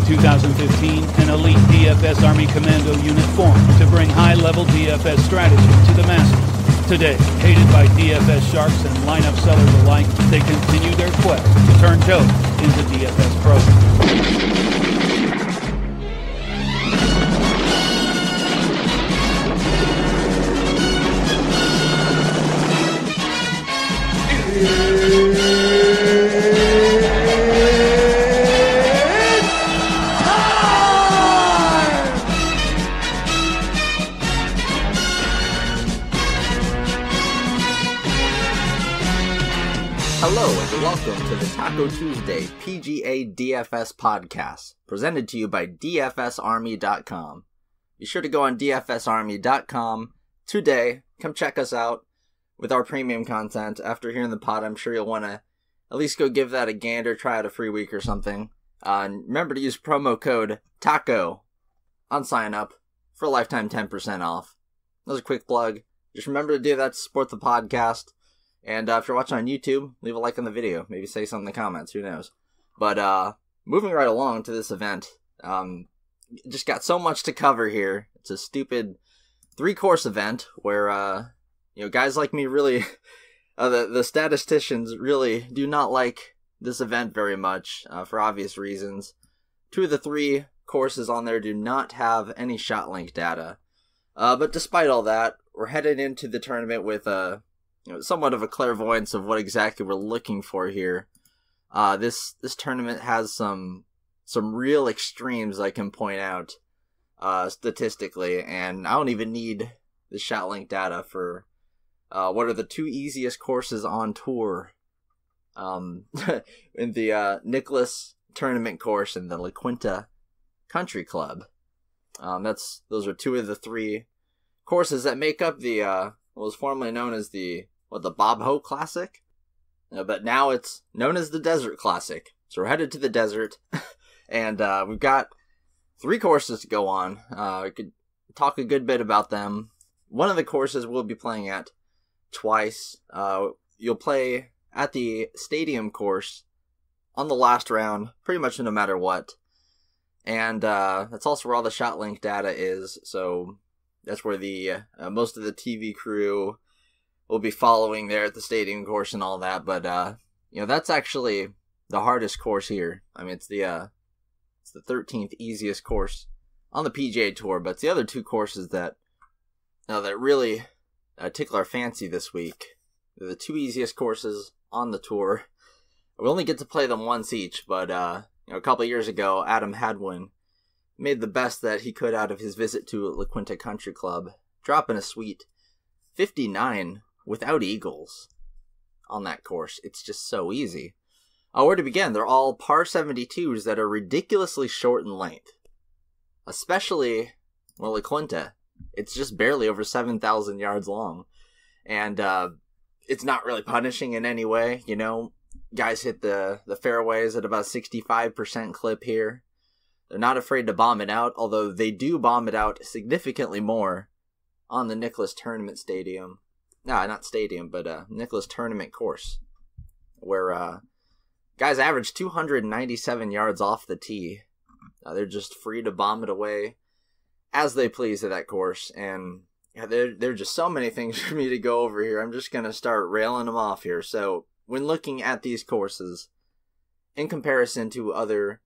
2015, an elite DFS Army Commando unit formed to bring high-level DFS strategy to the masses. Today, hated by DFS sharks and lineup sellers alike, they continue their quest to turn Joe into DFS pros. Hello and welcome to the Taco Tuesday PGA DFS podcast, presented to you by DFSArmy.com. Be sure to go on DFSArmy.com today. Come check us out with our premium content. After hearing the pod, I'm sure you'll want to at least go give that a gander, try out a free week or something. And remember to use promo code TACO on sign up for a lifetime 10% off. That was a quick plug. Just remember to do that to support the podcast. And if you're watching on YouTube, leave a like on the video. Maybe say something in the comments. Who knows? But moving right along to this event. Just got so much to cover here. It's a stupid 3-course event where, guys like me really, the statisticians really do not like this event very much for obvious reasons. 2 of the 3 courses on there do not have any shot link data. But despite all that, we're headed into the tournament with somewhat of a clairvoyance of what exactly we're looking for here. This tournament has some real extremes I can point out statistically, and I don't even need the shot link data for what are the 2 easiest courses on tour in the Nicklaus tournament course and the La Quinta Country Club. Those are 2 of the 3 courses that make up the what was formerly known as the Bob Hope Classic, but now it's known as the Desert Classic. So we're headed to the desert, and we've got 3 courses to go on. We could talk a good bit about them. One of the courses we'll be playing at twice. You'll play at the stadium course on the last round, pretty much no matter what. And that's also where all the shot link data is, so that's where the most of the TV crew will be following there at the stadium course and all that. But that's actually the hardest course here. I mean, it's the 13th easiest course on the PGA Tour, but it's the other 2 courses that really tickle our fancy this week. They're the 2 easiest courses on the tour. We only get to play them once each, but a couple of years ago, Adam Hadwin made the best that he could out of his visit to La Quinta Country Club, dropping a sweet 59 without eagles on that course. It's just so easy. Where to begin? They're all par 72s that are ridiculously short in length. Especially, La Quinta. It's just barely over 7,000 yards long. And it's not really punishing in any way. Guys hit the fairways at about 65% clip here. They're not afraid to bomb it out, although they do bomb it out significantly more on the Nicklaus Tournament Stadium. Not stadium, but Nicklaus Tournament course, where guys average 297 yards off the tee. They're just free to bomb it away as they please at that course, and there are just so many things for me to go over here. I'm just going to start railing them off here. So when looking at these courses in comparison to other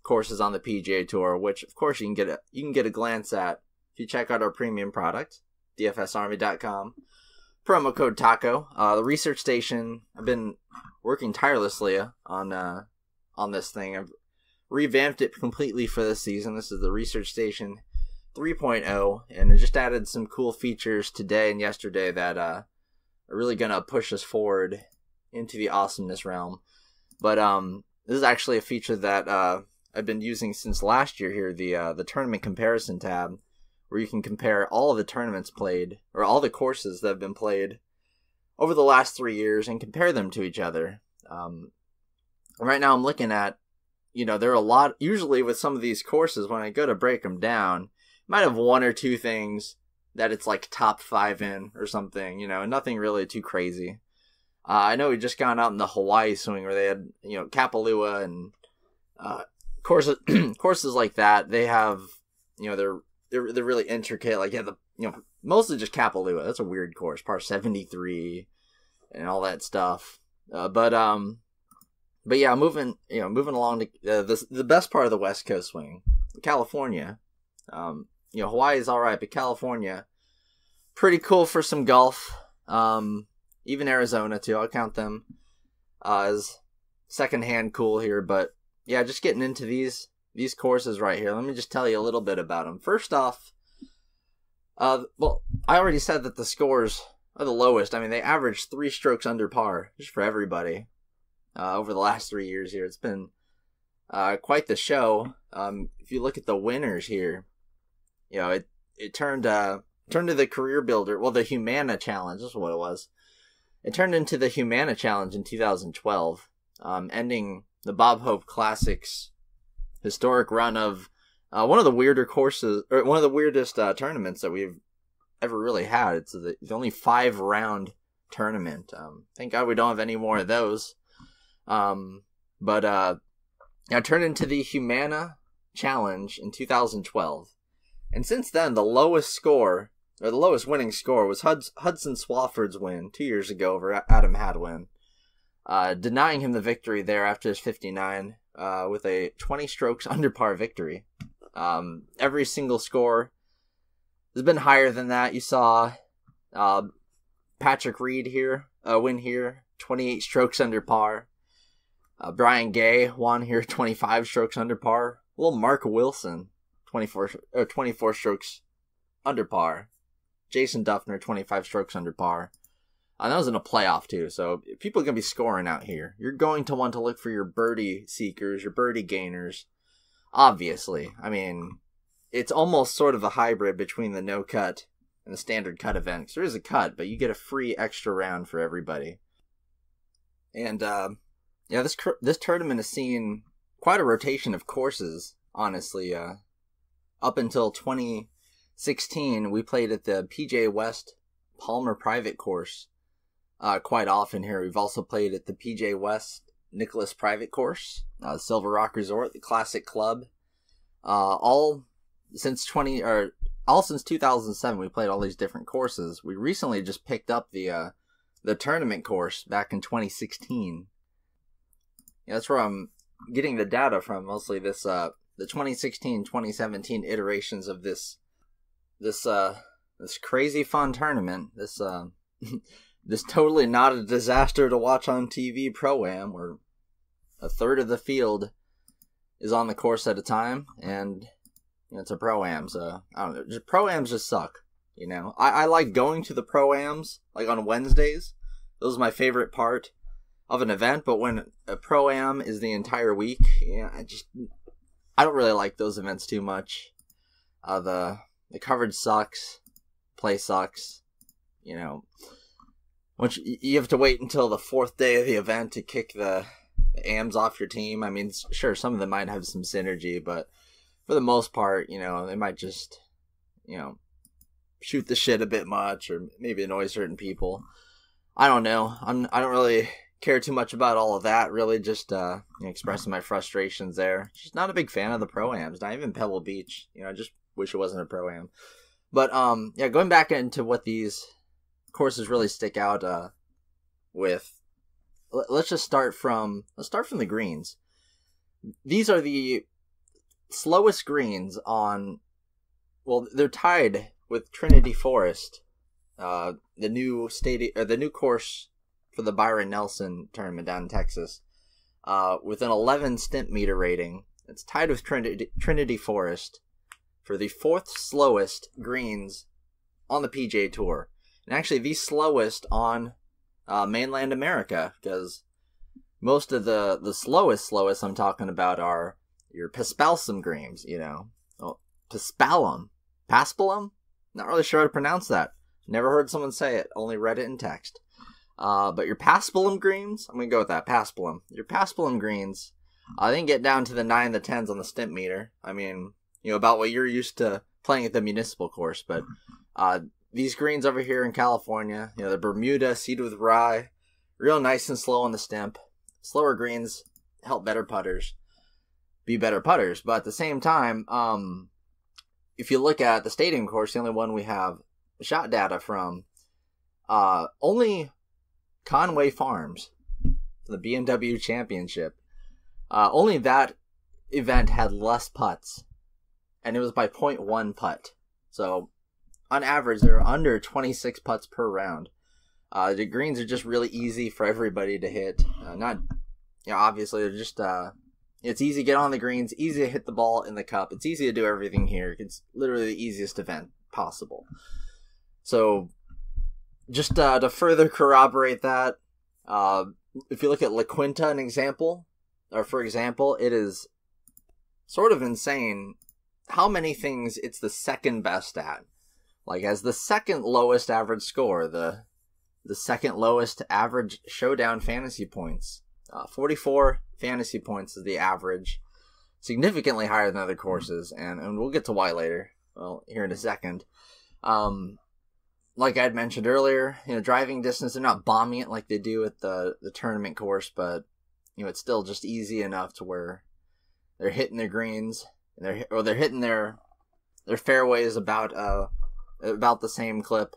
courses on the PGA Tour, which of course you can get a glance at if you check out our premium product, DFSArmy.com. Promo code TACO. The research station, I've been working tirelessly on this thing. I've revamped it completely for this season. This is the research station 3.0, and it just added some cool features today and yesterday that are really going to push us forward into the awesomeness realm. But this is actually a feature that I've been using since last year here, the tournament comparison tab, where you can compare all of the tournaments played, or all the courses that have been played over the last 3 years, and compare them to each other. Right now I'm looking at, there are a lot, usually with some of these courses, when I go to break them down, you might have 1 or 2 things that it's like top 5 in or something, nothing really too crazy. I know we just gone out in the Hawaii swing where they had, Kapalua and courses like that, they have, they're really intricate. Like, mostly just Kapalua. That's a weird course, par 73 and all that stuff. But yeah, moving along to the best part of the West Coast swing, California. Hawaii is all right, but California, pretty cool for some golf. Even Arizona too. I'll count them as secondhand cool here. But yeah, just getting into these courses right here. Let me just tell you a little bit about them. First off, well, I already said that the scores are the lowest. I mean, they average 3 strokes under par just for everybody over the last 3 years here. It's been quite the show. If you look at the winners here, it turned to the Career Builder. Well, the Humana Challenge. That's what it was. It turned into the Humana Challenge in 2012, ending the Bob Hope Classic's historic run of one of the weirder courses, or one of the weirdest tournaments that we've ever really had. It's the only 5-round tournament. Thank God we don't have any more of those. But it turned into the Humana Challenge in 2012. And since then, the lowest winning score was Hudson Swafford's win 2 years ago over Adam Hadwin, denying him the victory there after his 59 with a 20 strokes under par victory. Every single score has been higher than that. You saw Patrick Reed here win here, 28 strokes under par. Brian Gay won here, 25 strokes under par. Little Mark Wilson, 24 strokes under par. Jason Duffner, 25 strokes under par. That was in a playoff too, so people are going to be scoring out here. You're going to want to look for your birdie seekers, your birdie gainers. Obviously, I mean, it's almost sort of a hybrid between the no cut and the standard cut event. 'Cause there is a cut, but you get a free extra round for everybody. And this tournament has seen quite a rotation of courses. Honestly, up until 2016, we played at the PGA West Palmer Private Course quite often here. We've also played at the PGA West Nicholas Private Course, Silver Rock Resort, the Classic Club. All since 2007, we played all these different courses. We recently just picked up the tournament course back in 2016. Yeah, that's where I'm getting the data from, mostly this the 2016-2017 iterations of this crazy fun tournament. This totally not a disaster to watch on TV Pro-Am, where a third of the field is on the course at a time, and it's a Pro-Am, so I don't know. Pro-Ams just suck, I like going to the Pro-Ams, like on Wednesdays. Those are my favorite part of an event, but when a Pro-Am is the entire week, I don't really like those events too much. The coverage sucks, play sucks, Once you have to wait until the 4th day of the event to kick the AMs off your team. I mean, sure, some of them might have some synergy, but for the most part, they might just, shoot the shit a bit much, or maybe annoy certain people. I don't know. I don't really care too much about all of that. Really, just expressing my frustrations there. Just not a big fan of the Pro-Ams. Not even Pebble Beach. I just wish it wasn't a Pro-Am. But going back into what these courses really stick out with. Let's start from the greens. These are the slowest greens on. Well, they're tied with Trinity Forest, the new course for the Byron Nelson tournament down in Texas, with an 11 stimp meter rating. It's tied with Trinity Forest for the 4th slowest greens on the PGA Tour. And actually the slowest on mainland America, because most of the slowest I'm talking about are your Paspalum greens, Paspalum? Not really sure how to pronounce that. Never heard someone say it, only read it in text. But your Paspalum greens, I'm going to go with that, Paspalum. Your Paspalum greens, they can get down to the 9, the 10s on the stimp meter. I mean, about what you're used to playing at the municipal course, but these greens over here in California, the Bermuda, seeded with rye, real nice and slow on the stimp. Slower greens help better putters. be better putters. But at the same time, if you look at the stadium course, the only one we have shot data from, only Conway Farms, the BMW Championship, only that event had less putts, and it was by 0.1 putt. So on average, they're under 26 putts per round. The greens are just really easy for everybody to hit. Obviously they're just it's easy to get on the greens, easy to hit the ball in the cup. It's easy to do everything here. It's literally the easiest event possible. So just to further corroborate that, if you look at La Quinta, for example, it is sort of insane how many things it's the second best at. Like, as the second lowest average score, the second lowest average showdown fantasy points. 44 fantasy points is the average. Significantly higher than other courses, and we'll get to why later. Well, here in a second. Like I'd mentioned earlier, driving distance, they're not bombing it like they do at the tournament course, but it's still just easy enough to where they're hitting their greens, they're hitting their fairways about the same clip,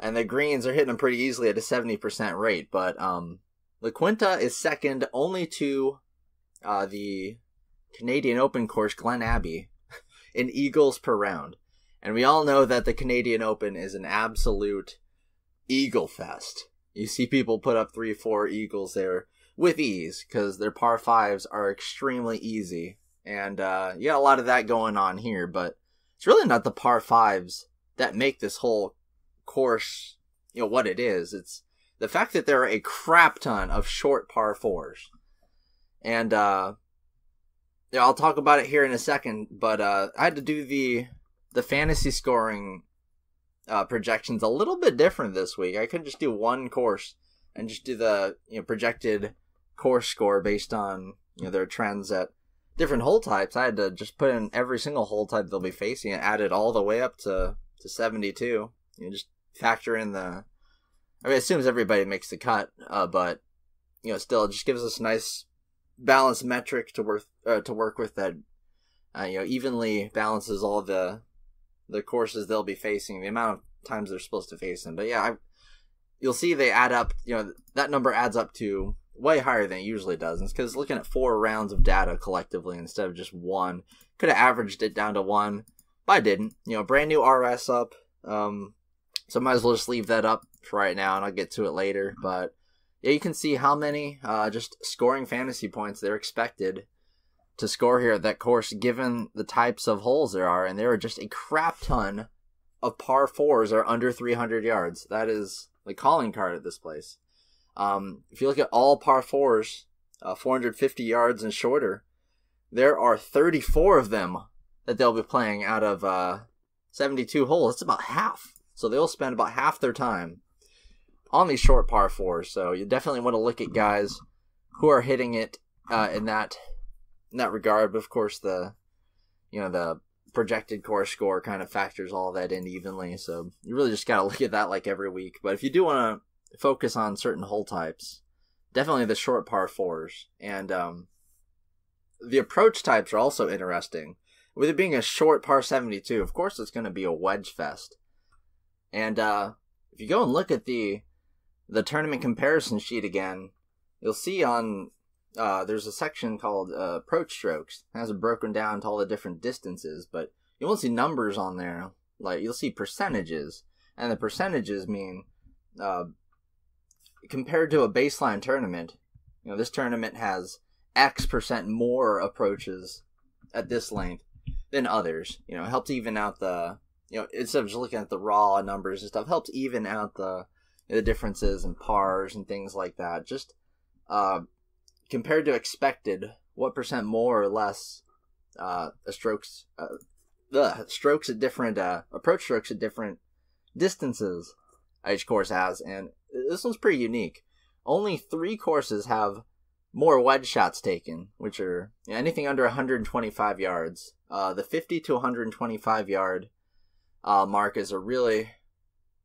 and the greens are hitting them pretty easily at a 70% rate. But La Quinta is second only to the Canadian Open course, Glen Abbey, in eagles per round. And we all know that the Canadian Open is an absolute eagle fest. You see people put up 3-4 eagles there with ease because their par 5s are extremely easy. And a lot of that going on here, but it's really not the par 5s that make this whole course what it is. It's the fact that there are a crap ton of short par 4s. And I'll talk about it here in a second, but I had to do the fantasy scoring projections a little bit different this week. I couldn't just do one course and just do the projected course score based on their trends at different hole types. I had to just put in every single hole type they'll be facing and add it all the way up to 72. Just factor in it assumes everybody makes the cut, but still, it just gives us a nice balanced metric to work with that evenly balances all the courses they'll be facing, the amount of times they're supposed to face them. But you'll see they add up, that number adds up to way higher than it usually does. And it's because looking at 4 rounds of data collectively instead of just one. Could have averaged it down to 1, but I didn't. Brand new RS up, so might as well just leave that up for right now, and I'll get to it later. But you can see how many just scoring fantasy points they're expected to score here at that course, given the types of holes there are, and there are just a crap ton of par 4s are under 300 yards. That is the calling card at this place. If you look at all par 4s, 450 yards and shorter, there are 34 of them that they'll be playing out of 72 holes. That's about half. So they'll spend about half their time on these short par 4s. So you definitely want to look at guys who are hitting it in that regard. But of course, the projected course score kind of factors all that in evenly. So you really just got to look at that like every week. But if you do want to focus on certain hole types, definitely the short par 4s. And the approach types are also interesting. With it being a short par 72, of course it's going to be a wedge fest. And if you go and look at the tournament comparison sheet again, you'll see on there's a section called approach strokes. It has it broken down to all the different distances, but you won't see numbers on there. Like, you'll see percentages, and the percentages mean compared to a baseline tournament, this tournament has X percent more approaches at this length than others. It helps even out the, instead of just looking at the raw numbers and stuff, helps even out the differences in pars and things like that. Just compared to expected, what percent more or less strokes at different approach strokes at different distances each course has, and this one's pretty unique. Only 3 courses have more wedge shots taken, which are anything under 125 yards. The 50 to 125 yard mark is a really,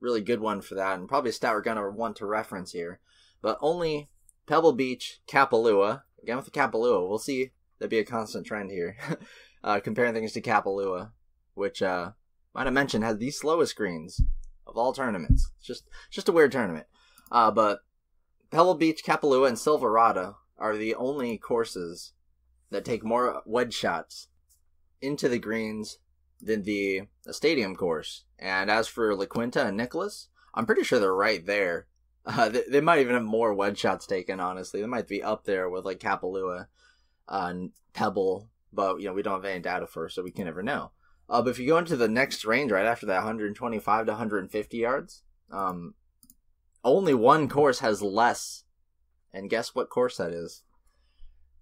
really good one for that, and probably a stat we're going to want to reference here. But only Pebble Beach, Kapalua, again with the Kapalua, we'll see that'd be a constant trend here. Comparing things to Kapalua, which might have mentioned has the slowest greens of all tournaments. It's just a weird tournament. But Pebble Beach, Kapalua, and Silverado are the only courses that take more wedge shots into the greens than the stadium course. And as for La Quinta and Nicholas, I'm pretty sure they're right there. They might even have more wedge shots taken, honestly. They might be up there with like Kapalua and Pebble, but we don't have any data for, so we can never know. But if you go into the next range right after that, 125 to 150 yards, only one course has less. And guess what course that is?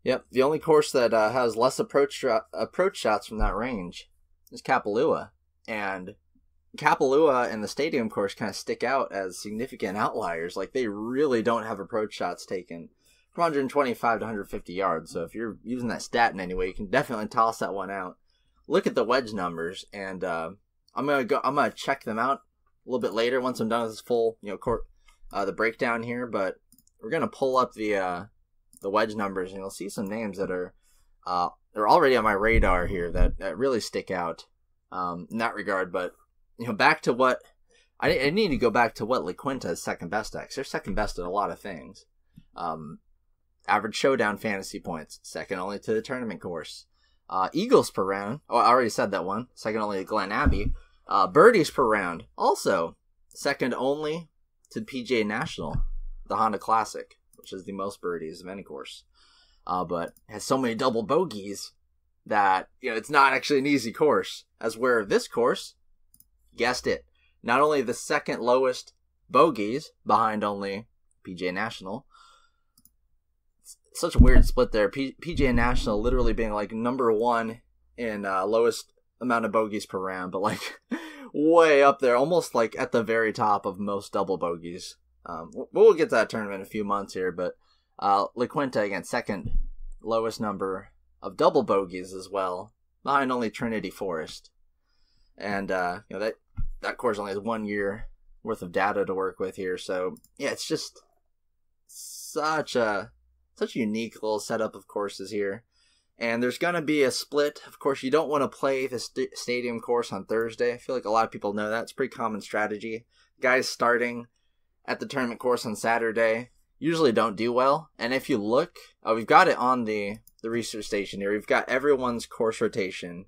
Yep, the only course that has less approach shots from that range is Kapalua. And Kapalua and the stadium course kind of stick out as significant outliers. Like, they really don't have approach shots taken from 125 to 150 yards. So if you're using that stat in any way, you can definitely toss that one out. Look at the wedge numbers, and I'm gonna check them out a little bit later once I'm done with this full the breakdown here. But we're gonna pull up the wedge numbers, and you'll see some names that are they're already on my radar here that really stick out in that regard. But back to what I need to go back to what La Quinta is second best at. 'Cause they're second best at a lot of things. Average showdown fantasy points, second only to the tournament course. Eagles per round, I already said that one, second only to Glen Abbey. Birdies per round, also second only to the PGA National, the Honda Classic, which is the most birdies of any course. But has so many double bogeys that it's not actually an easy course. As where this course, guessed it, not only the second lowest bogeys behind only PGA National. Such a weird split there. PGA National literally being like number one in lowest amount of bogeys per round, but like way up there, almost like at the very top of most double bogeys. We'll get to that tournament in a few months here, but La Quinta, again, second lowest number of double bogeys as well, behind only Trinity Forest. And that course only has 1 year worth of data to work with here, so yeah, it's just such a unique little setup of courses here. And there's going to be a split. Of course, you don't want to play the stadium course on Thursday. I feel like a lot of people know that. It's a pretty common strategy. Guys starting at the tournament course on Saturday usually don't do well. And if you look, we've got it on the research station here. We've got everyone's course rotation.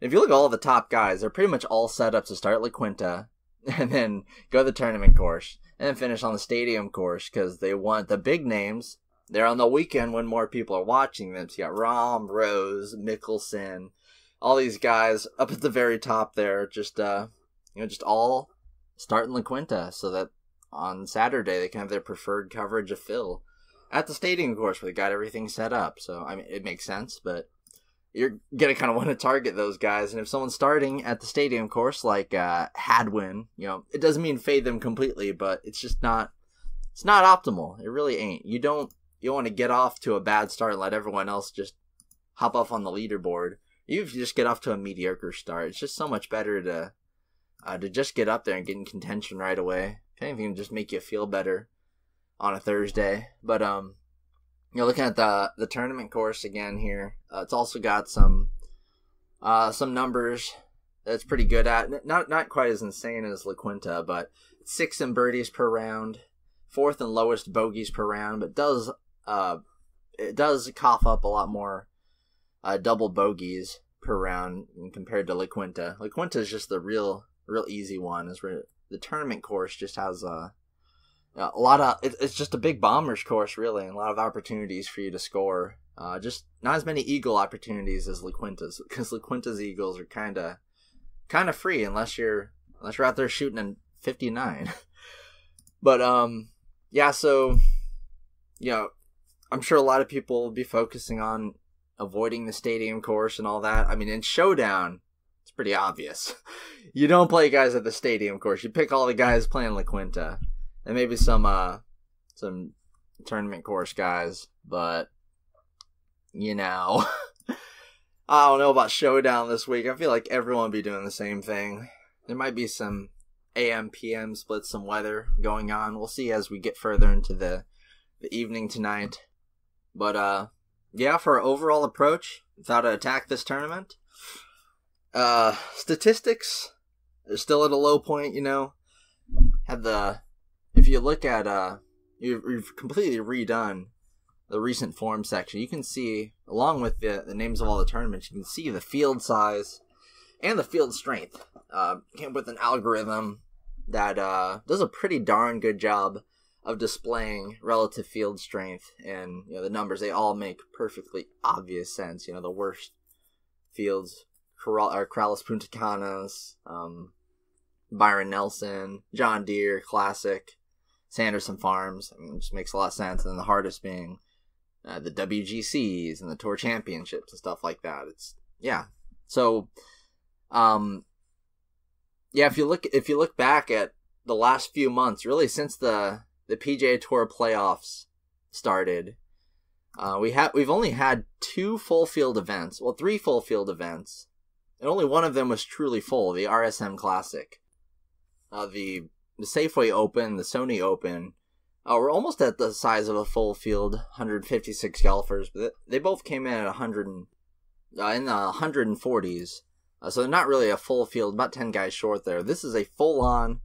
If you look at all the top guys, they're pretty much all set up to start La Quinta and then go to the tournament course and then finish on the stadium course because they want the big names. They're on the weekend when more people are watching them. So you got Rahm, Rose, Mickelson, all these guys up at the very top there, just all starting La Quinta so that on Saturday they can have their preferred coverage of Phil at the stadium course where they got everything set up. So I mean, it makes sense, but you're gonna kind of want to target those guys. And if someone's starting at the stadium course like Hadwin, it doesn't mean fade them completely, but it's just not. It's not optimal. It really ain't. You don't want to get off to a bad start and let everyone else just hop off on the leaderboard. Even if you just get off to a mediocre start, it's just so much better to just get up there and get in contention right away. If anything, just make you feel better on a Thursday. But looking at the tournament course again here, it's also got some numbers that it's pretty good at. Not quite as insane as La Quinta, but 6th in birdies per round, 4th and lowest bogeys per round, but it does cough up a lot more double bogeys per round compared to La Quinta. La Quinta is just the real easy one. Is where the tournament course just has a lot of. It's just a big bombers course, really, and a lot of opportunities for you to score. Just not as many eagle opportunities as La Quinta's, because La Quinta's eagles are kind of free unless you're out there shooting in 59. But yeah, so I'm sure a lot of people will be focusing on avoiding the stadium course and all that. I mean, in Showdown, it's pretty obvious. You don't play guys at the stadium course. You pick all the guys playing La Quinta, and maybe some tournament course guys. But I don't know about Showdown this week. I feel like everyone will be doing the same thing. There might be some AM, PM splits, some weather going on. We'll see as we get further into the evening tonight. But Yeah, for our overall approach, how to attack this tournament. Statistics are still at a low point, if you look at, you've completely redone the recent form section. You can see, along with the names of all the tournaments, you can see the field size and the field strength. Came with an algorithm that does a pretty darn good job of displaying relative field strength, and the numbers, they all make perfectly obvious sense. The worst fields are Corrales Punta Canas, Byron Nelson, John Deere Classic, Sanderson Farms. I mean, it just makes a lot of sense. And the hardest being the WGCs and the Tour Championships and stuff like that. So if you look back at the last few months, really since the PGA Tour playoffs started, we've only had 2 full field events. Well, 3 full field events, and only one of them was truly full. The RSM Classic, the Safeway Open, the Sony Open. We're almost at the size of a full field, 156 golfers, but they both came in at 100 in the 140s. So they're not really a full field, about 10 guys short there. This is a full-on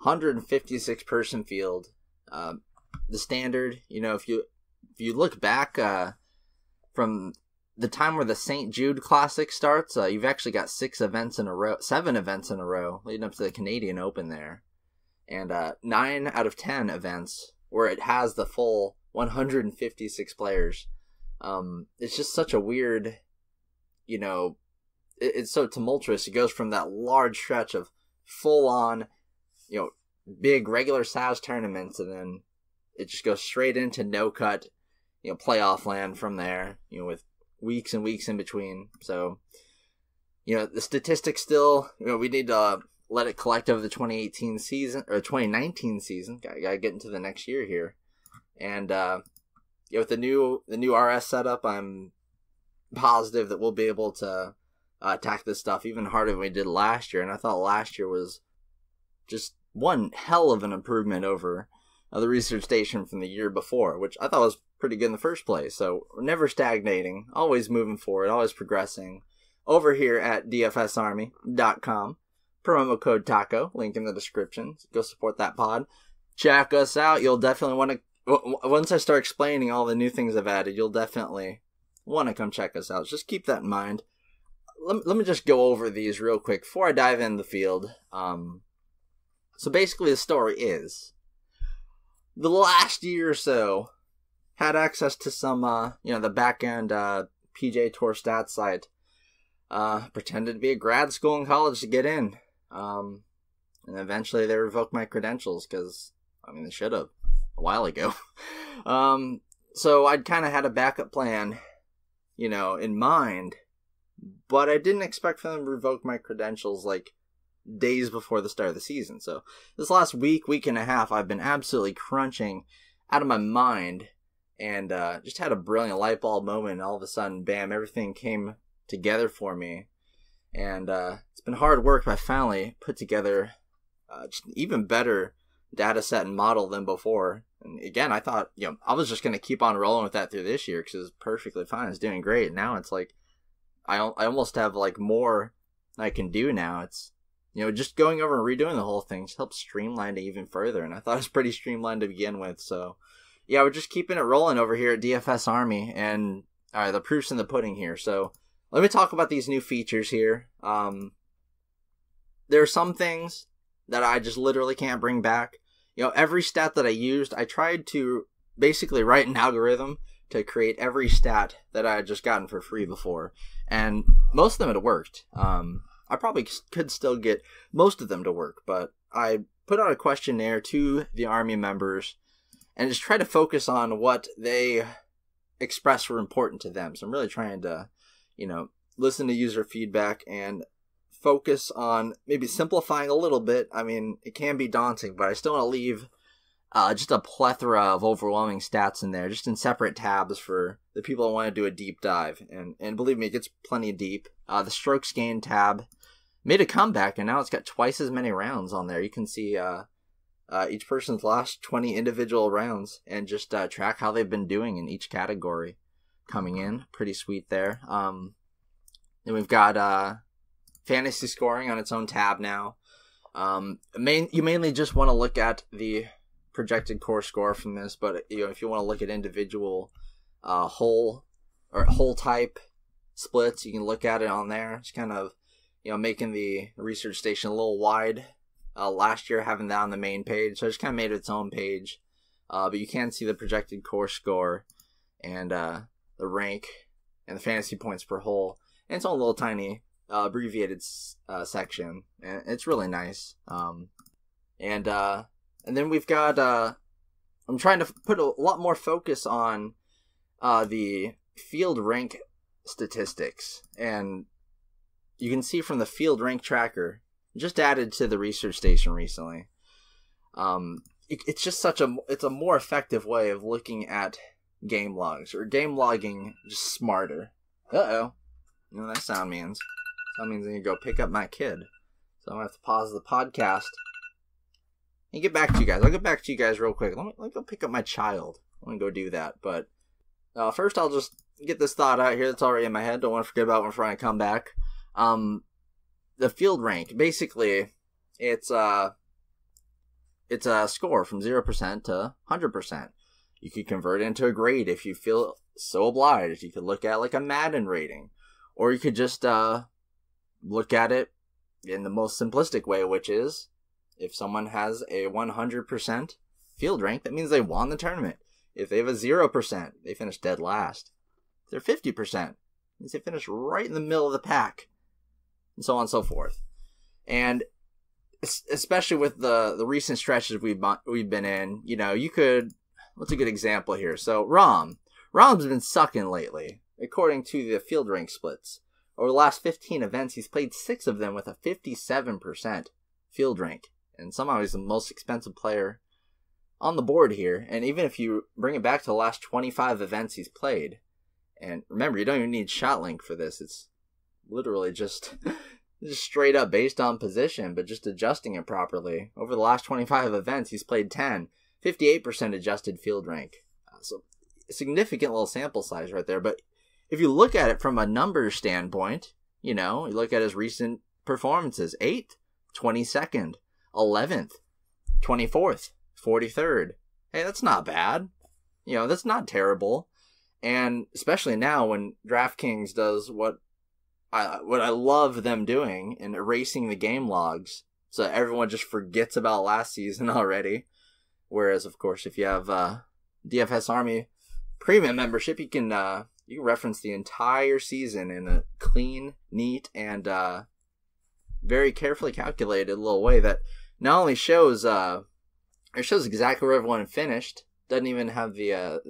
156 person field. The standard, if you look back from the time where the St. Jude Classic starts, you've actually got 7 events in a row, leading up to the Canadian Open there. And 9 out of 10 events where it has the full 156 players. It's just such a weird, it's so tumultuous. It goes from that large stretch of full-on, big regular size tournaments, and then it just goes straight into no-cut, playoff land from there, with weeks and weeks in between. So, the statistics still, we need to let it collect over the 2018 season, or 2019 season. Gotta get into the next year here. And, with the new RS setup, I'm positive that we'll be able to attack this stuff even harder than we did last year. And I thought last year was just one hell of an improvement over the research station from the year before, which I thought was pretty good in the first place. So we're never stagnating, always moving forward, always progressing. Over here at dfsarmy.com, promo code TACO, link in the description. Go support that pod. Check us out. You'll definitely want to, once I start explaining all the new things I've added, you'll definitely want to come check us out. Just keep that in mind. Let me just go over these real quick before I dive in the field. So basically the story is, the last year or so, had access to some, the back-end PGA Tour stats site. Pretended to be a grad school in college to get in. And eventually they revoked my credentials because, they should have a while ago. So I'd kind of had a backup plan, in mind, but I didn't expect for them to revoke my credentials days before the start of the season. So this last week and a half, I've been absolutely crunching out of my mind, and just had a brilliant light bulb moment, and all of a sudden, bam, everything came together for me. And it's been hard work, but I finally put together just an even better data set and model than before. And again, I thought, I was just going to keep on rolling with that through this year because it was perfectly fine. It's doing great. Now it's I almost have more I can do now. It's, just going over and redoing the whole thing just helps streamline it even further. And I thought it was pretty streamlined to begin with. So yeah, we're just keeping it rolling over here at DFS Army, and the proof's in the pudding here. So let me talk about these new features here. There are some things that I just literally can't bring back. Every stat that I used, I tried to basically write an algorithm to create every stat that I had just gotten for free before. And most of them had worked. I probably could still get most of them to work, but I put out a questionnaire to the Army members and just try to focus on what they expressed were important to them. So I'm really trying to, listen to user feedback and focus on maybe simplifying a little bit. It can be daunting, but I still want to leave just a plethora of overwhelming stats in there, just in separate tabs for the people that want to do a deep dive. And believe me, it gets plenty deep. The strokes gained tab made a comeback, and now it's got twice as many rounds on there. You can see each person's last 20 individual rounds and just track how they've been doing in each category. coming in. Pretty sweet there. Then we've got fantasy scoring on its own tab now. You mainly just want to look at the projected core score from this, but if you want to look at individual hole type splits, you can look at it on there. It's kind of making the research station a little wide. Last year having that on the main page, so I just kind of made its own page. But you can see the projected core score and the rank and the fantasy points per hole. And it's all a little tiny abbreviated section, and it's really nice. And then we've got I'm trying to put a lot more focus on the field rank statistics, and you can see from the field rank tracker, just added to the research station recently. It's just it's a more effective way of looking at game logs, or game logging just smarter. Uh-oh. You know what that sound means? That means I need to go pick up my kid. So I'm going to have to pause the podcast and get back to you guys. I'll get back to you guys real quick. Let me go pick up my child. I'm going to go do that. But first I'll just get this thought out here that's already in my head. Don't want to forget about when I come back. The field rank, basically, it's a score from 0% to 100%. You could convert it into a grade if you feel so obliged. You could look at like a Madden rating, or you could just look at it in the most simplistic way, which is if someone has a 100% field rank, that means they won the tournament. If they have a 0%, they finish dead last. If they're 50%, it means they finish right in the middle of the pack, and so on and so forth. And especially with the recent stretches we've been in, you could. What's a good example here? So Rom's been sucking lately, according to the field rank splits. Over the last 15 events, he's played 6 of them with a 57% field rank, and somehow he's the most expensive player on the board here. And even if you bring it back to the last 25 events he's played, and remember, you don't even need shot link for this. It's literally just straight up based on position, but just adjusting it properly. Over the last 25 events, he's played 10, 58% adjusted field rank. So significant little sample size right there. But if you look at it from a numbers standpoint, you look at his recent performances: 8th, 22nd, 11th, 24th, 43rd. Hey, that's not bad. That's not terrible. And especially now when DraftKings does what I love them doing in erasing the game logs, so everyone just forgets about last season already. Whereas, of course, if you have DFS Army Premium membership, you can reference the entire season in a clean, neat, and very carefully calculated little way that not only shows exactly where everyone finished, doesn't even have the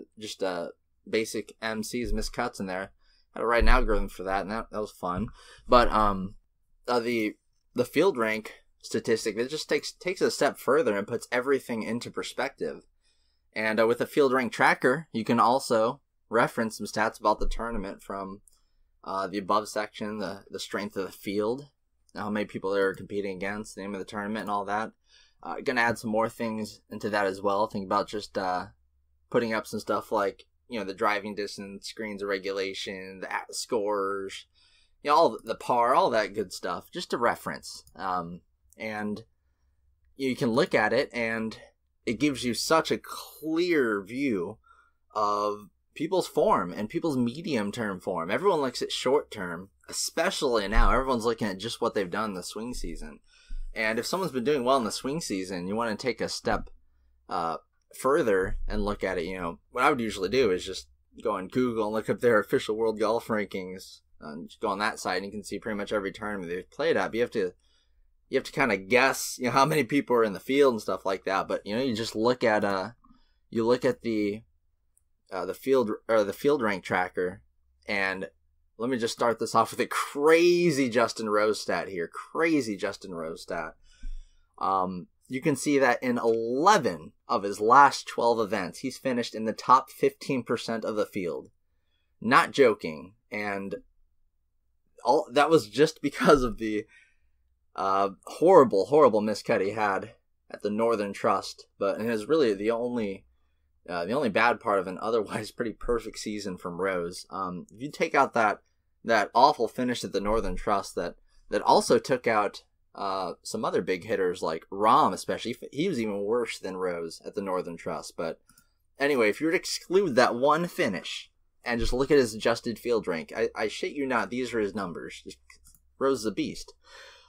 basic MCs, missed cuts in there. I had to write an algorithm for that, and that was fun. But the field rank statistic, it just takes it a step further and puts everything into perspective. And with the field rank tracker, you can also reference some stats about the tournament from the above section, the strength of the field, how many people they're competing against, the name of the tournament, and all that. Gonna add some more things into that as well. Think about just putting up some stuff like the driving distance, screens of regulation, the scores, all the par, all that good stuff, just to reference. And you can look at it, and it gives you such a clear view of people's form and people's medium-term form. Everyone looks at short-term, especially now. Everyone's looking at just what they've done in the swing season. And if someone's been doing well in the swing season, you want to take a step further and look at it. What I would usually do is just go on Google and look up their official world golf rankings, and just go on that site, and you can see pretty much every tournament they've played at. But you have to kind of guess, how many people are in the field and stuff like that. But you just look at the field rank tracker, and let me just start this off with a crazy Justin Rose stat here. Crazy Justin Rose stat. You can see that in 11 of his last 12 events, he's finished in the top 15% of the field. Not joking. And all that was just because of the horrible miscut he had at the Northern Trust. But it is really the only The only bad part of an otherwise pretty perfect season from Rose. If you take out that awful finish at the Northern Trust that also took out some other big hitters like Rahm, especially. He was even worse than Rose at the Northern Trust. But anyway, if you were to exclude that one finish and just look at his adjusted field rank, I shit you not, these are his numbers. Rose is a beast.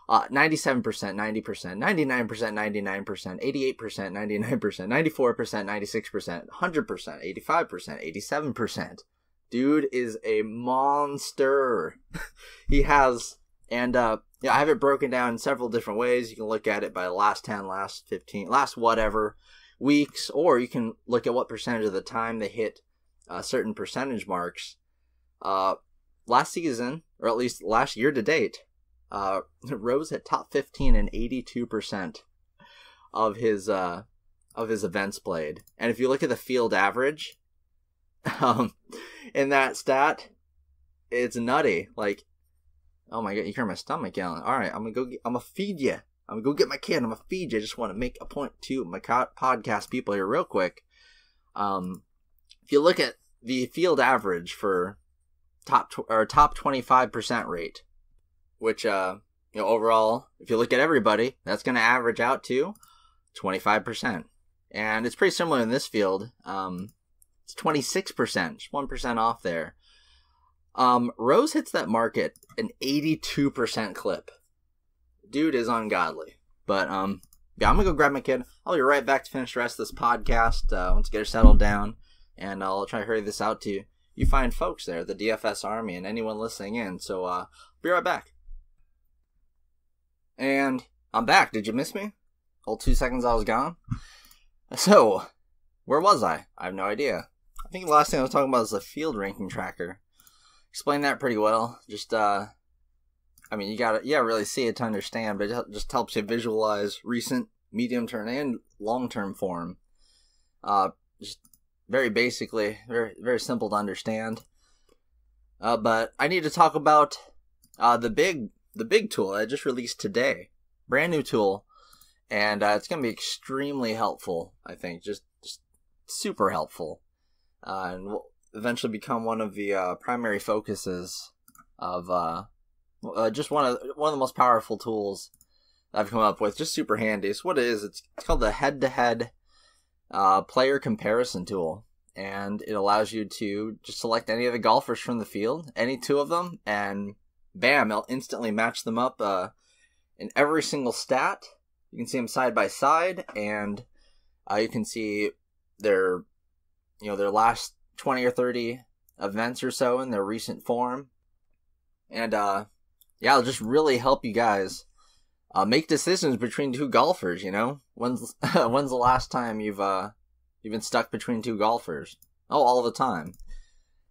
97%, 90%, 99%, 99%, 88%, 99%, 94%, 96%, 100%, 85%, 87%. Dude is a monster. He has, and I have it broken down in several different ways. You can look at it by last 10, last 15, last whatever weeks, or you can look at what percentage of the time they hit certain percentage marks. Last season, or at least last year to date, Rose hit top 15 in 82% of his events played. And if you look at the field average, in that stat, it's nutty. Like, oh my god, you hear my stomach yelling. All right, I'm gonna feed you. I'm gonna go get my kid. I'm gonna feed you. I just want to make a point to my podcast people here real quick. If you look at the field average for top 25% rate, which overall, if you look at everybody, that's going to average out to 25%. And it's pretty similar in this field. It's 26%, just 1% off there. Rose hits that mark at an 82% clip. Dude is ungodly. But yeah, I'm gonna go grab my kid. I'll be right back to finish the rest of this podcast once I get her settled down, and I'll try to hurry this out to you fine folks there, the DFS Army, and anyone listening in. So I'll be right back. And I'm back. Did you miss me? Whole 2 seconds I was gone. So, where was I? I have no idea. I think the last thing I was talking about is the field ranking tracker. Explained that pretty well. Just, I mean, you gotta really see it to understand, but it just helps you visualize recent, medium-term, and long-term form. Just very basically, very, very simple to understand. But I need to talk about the big tool I just released today. Brand new tool. And it's going to be extremely helpful, I think. Just super helpful. And will eventually become one of the primary focuses of just one of the most powerful tools I've come up with. Just super handy. So what it is, it's called the head-to-head player comparison tool. And it allows you to just select any of the golfers from the field, any two of them, and bam, it'll instantly match them up in every single stat. You can see them side by side, and you can see their last 20 or 30 events or so in their recent form. And it'll just really help you guys make decisions between two golfers. When's the last time you've been stuck between two golfers? Oh, all the time.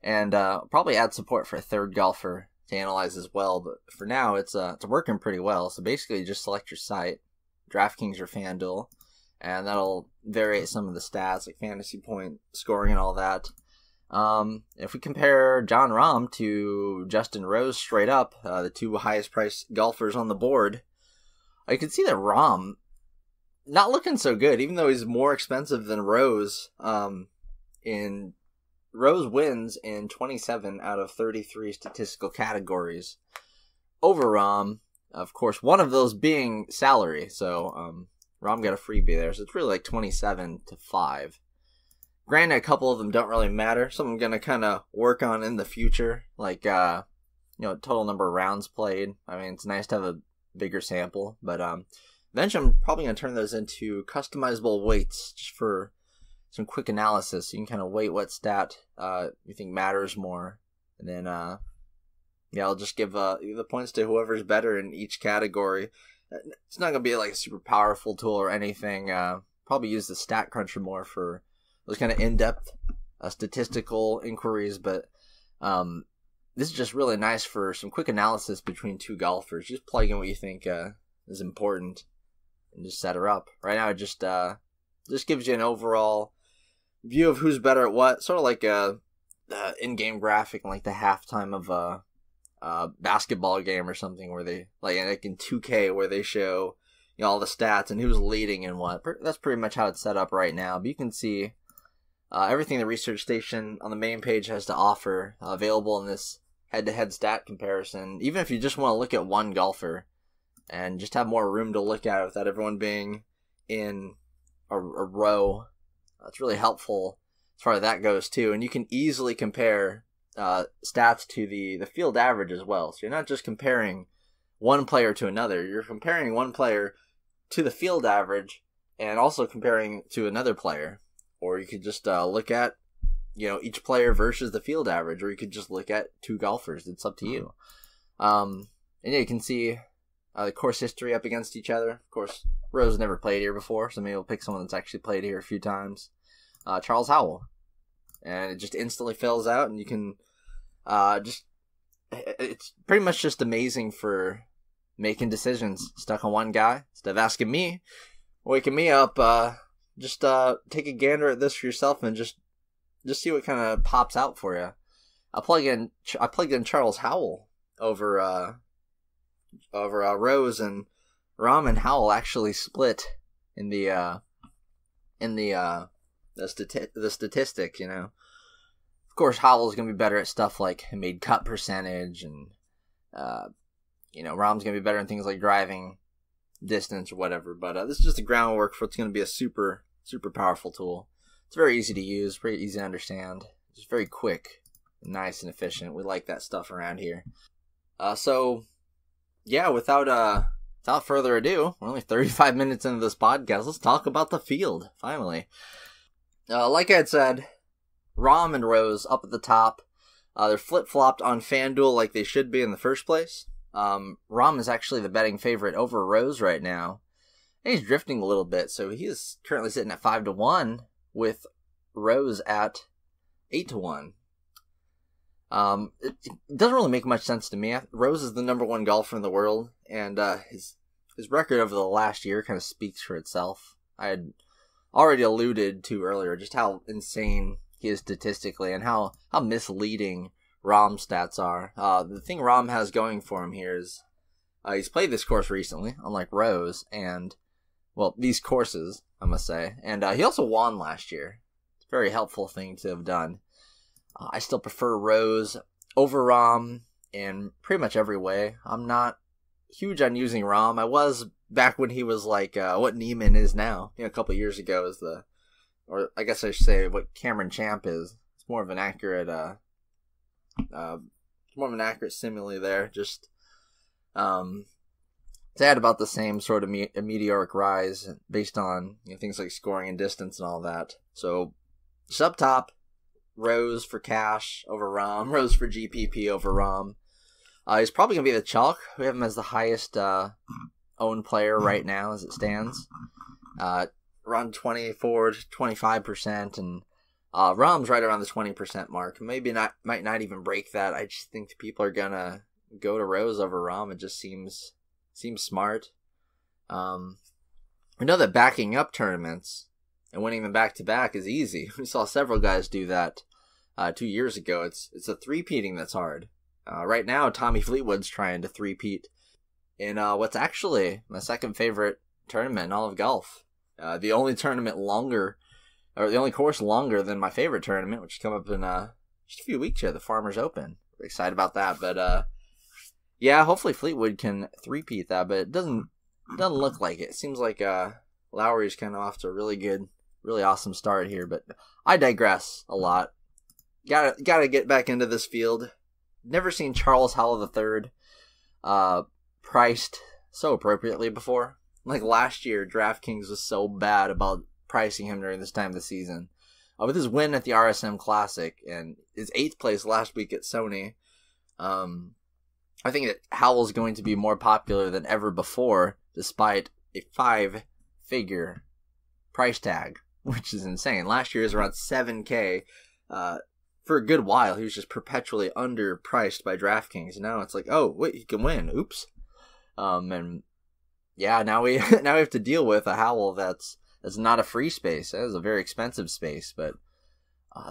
And probably add support for a third golfer to analyze as well, but for now it's working pretty well. So basically you just select your site, DraftKings or FanDuel, and that'll vary some of the stats like fantasy point scoring and all that. If we compare Jon Rahm to Justin Rose straight up, the two highest priced golfers on the board, you can see that Rahm not looking so good, even though he's more expensive than Rose. Rose wins in 27 out of 33 statistical categories over Rahm. Of course, one of those being salary. So Rahm got a freebie there. So it's really like 27-5. Granted, a couple of them don't really matter. Some I'm going to kind of work on in the future. Like, total number of rounds played. I mean, it's nice to have a bigger sample. But eventually I'm probably going to turn those into customizable weights just for some quick analysis. You can kind of weight what stat you think matters more, and then I'll just give the points to whoever's better in each category. It's not gonna be like a super powerful tool or anything. Probably use the Stat Cruncher more for those kind of in-depth statistical inquiries, but this is just really nice for some quick analysis between two golfers. Just plug in what you think is important and just set her up. Right now, it just gives you an overall view of who's better at what, sort of like a in-game graphic, like the halftime of a basketball game or something, where they like in 2K where they show all the stats and who's leading and what. That's pretty much how it's set up right now. But you can see everything the research station on the main page has to offer, available in this head-to-head stat comparison. Even if you just want to look at one golfer and just have more room to look at without everyone being in a row, it's really helpful as far as that goes too. And you can easily compare stats to the field average as well. So you're not just comparing one player to another. You're comparing one player to the field average and also comparing to another player. Or you could just look at, each player versus the field average, or you could just look at two golfers. It's up to you. And yeah, you can see the course history up against each other. Of course, Rose never played here before, so maybe we'll pick someone that's actually played here a few times. Charles Howell. And it just instantly fills out, and you can it's pretty much just amazing for making decisions. Stuck on one guy, instead of asking me, waking me up, just take a gander at this for yourself and just see what kind of pops out for you. I plugged in Charles Howell over Rose, and Rahm and Howell actually split in the statistic. Of course, Howell's gonna be better at stuff like made cut percentage, and Rahm's gonna be better in things like driving distance or whatever. But this is just the groundwork for what's gonna be a super powerful tool. It's very easy to use, pretty easy to understand. Just very quick, nice and efficient. We like that stuff around here. So yeah, without further ado, we're only 35 minutes into this podcast. Let's talk about the field finally. Like I had said, Rahm and Rose up at the top. They're flip-flopped on FanDuel like they should be in the first place. Rahm is actually the betting favorite over Rose right now. And he's drifting a little bit, so he is currently sitting at 5-1 with Rose at 8-1. It doesn't really make much sense to me. Rose is the number one golfer in the world, and his record over the last year kind of speaks for itself. I had already alluded to earlier just how insane he is statistically and how misleading Rahm's stats are. The thing Rahm has going for him here is he's played this course recently, unlike Rose, and these courses, I must say. And he also won last year. It's a very helpful thing to have done. I still prefer Rose over Rahm in pretty much every way. I'm not huge on using Rahm. I was back when he was like what Neiman is now. A couple of years ago or I guess I should say what Cameron Champ is. It's more of an accurate simile there. Just they had about the same sort of meteoric rise based on things like scoring and distance and all that. So just up top, Rose for cash over Rahm, Rose for GPP over Rahm. He's probably going to be the chalk. We have him as the highest owned player right now as it stands. Around 24 to 25%, and Rahm's right around the 20% mark. Might not even break that. I just think people are going to go to Rose over Rahm. It just seems smart. We know that backing up tournaments and winning them back-to-back is easy. We saw several guys do that 2 years ago. It's the three-peating that's hard. Right now, Tommy Fleetwood's trying to three-peat in what's actually my second favorite tournament in all of golf. The only course longer than my favorite tournament, which will come up in just a few weeks here, the Farmers Open. We're excited about that. But yeah, hopefully Fleetwood can three-peat that, but it doesn't look like it. It seems like Lowry's kind of off to a really awesome start here, but I digress a lot. Gotta get back into this field. Never seen Charles Howell III priced so appropriately before. Like last year, DraftKings was so bad about pricing him during this time of the season. With his win at the RSM Classic and his 8th place last week at Sony, I think that Howell's going to be more popular than ever before, despite a 5-figure price tag, which is insane. Last year was around $7,000. For a good while, he was just perpetually underpriced by DraftKings. Now it's like, oh, wait, he can win. Oops. And yeah, now we have to deal with a Howell that's not a free space. That is a very expensive space. But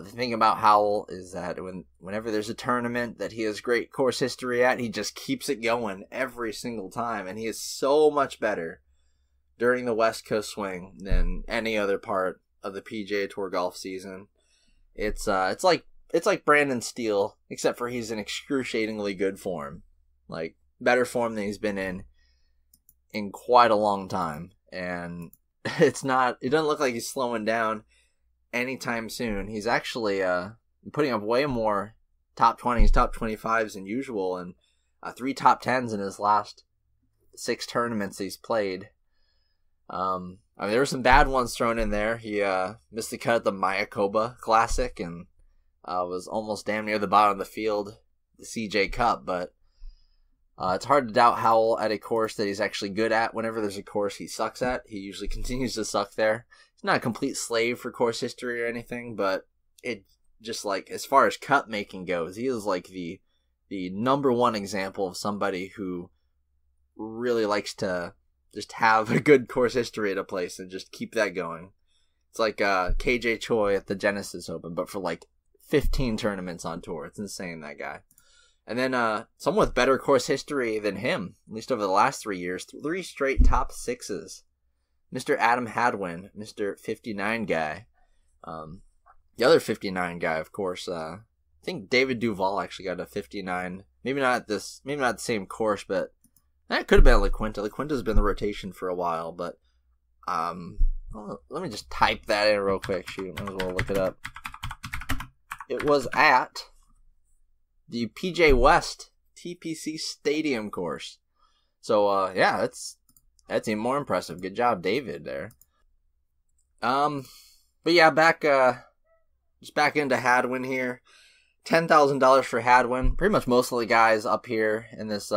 the thing about Howell is that whenever there's a tournament that he has great course history at, he just keeps it going every single time. And he is so much better during the West Coast swing than any other part of the PGA Tour golf season. It's like Brandon Steele, except for he's in excruciatingly good form, like better form than he's been in quite a long time, and it doesn't look like he's slowing down anytime soon. He's actually putting up way more top 20s, top 25s than usual, and 3 top 10s in his last 6 tournaments he's played. I mean, there were some bad ones thrown in there. He missed the cut at the Mayakoba Classic and was almost damn near the bottom of the field, the CJ Cup, but it's hard to doubt Howell at a course that he's actually good at. Whenever there's a course he sucks at, he usually continues to suck there. He's not a complete slave for course history or anything, but it just, like, as far as cut making goes, he is like the number one example of somebody who really likes to just have a good course history at a place and just keep that going. It's like KJ Choi at the Genesis Open, but for like 15 tournaments on tour. It's insane, that guy. And then someone with better course history than him, at least over the last 3 years, 3 straight top 6s. Mr. Adam Hadwin, Mr. 59 guy. The other 59 guy, of course, I think David Duval actually got a 59. Maybe not the same course, but that could have been La Quinta. La Quinta's been in the rotation for a while, but let me just type that in real quick. Shoot, might as well look it up. It was at the PJ West TPC Stadium course. So yeah, that's even more impressive. Good job, David, there. But yeah, back into Hadwin here. $10,000 for Hadwin. Pretty much most of the guys up here in this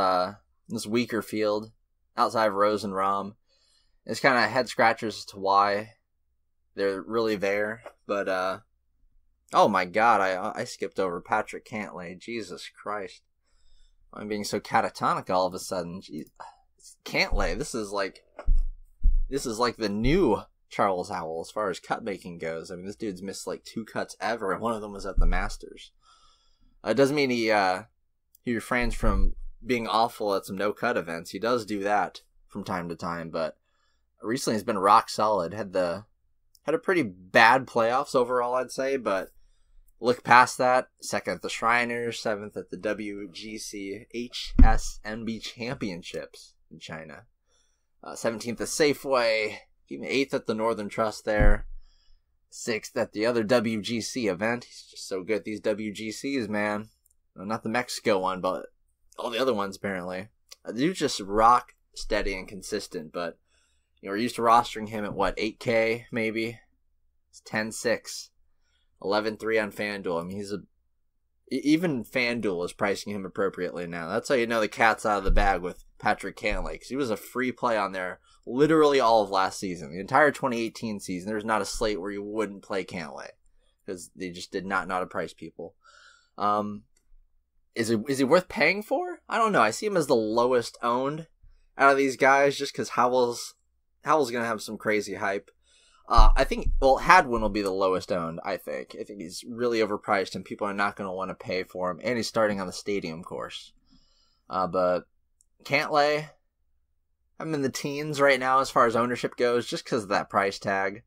weaker field, outside of Rose and Rahm. It's kind of head scratchers as to why they're really there. But oh my God, I skipped over Patrick Cantlay. Jesus Christ, I'm being so catatonic all of a sudden. Jeez. Cantlay, this is like the new Charles Howell as far as cut making goes. I mean, this dude's missed like 2 cuts ever, and one of them was at the Masters. It doesn't mean he refrains from being awful at some no-cut events. He does do that from time to time, but recently he's been rock solid. Had a pretty bad playoffs overall, I'd say, but look past that. 2nd at the Shriners, 7th at the WGC HSMB Championships in China. 17th at Safeway, even 8th at the Northern Trust there. 6th at the other WGC event. He's just so good at these WGCs, man. Well, not the Mexico one, but all the other ones, apparently. The dude's just rock steady and consistent, but we're used to rostering him at, 8K, maybe? It's 10-6. 11-3 on FanDuel. I mean, even FanDuel is pricing him appropriately now. That's how you know the cat's out of the bag with Patrick Cantlay, because he was a free play on there literally all of last season. The entire 2018 season, there's not a slate where you wouldn't play Cantlay, because they just did not know how to price people. Is he worth paying for? I don't know. I see him as the lowest owned out of these guys, just because Howell's going to have some crazy hype. I think, Hadwin will be the lowest owned, I think. I think he's really overpriced, and people are not going to want to pay for him, and he's starting on the stadium course. But Cantlay, I'm in the teens right now as far as ownership goes, just because of that price tag.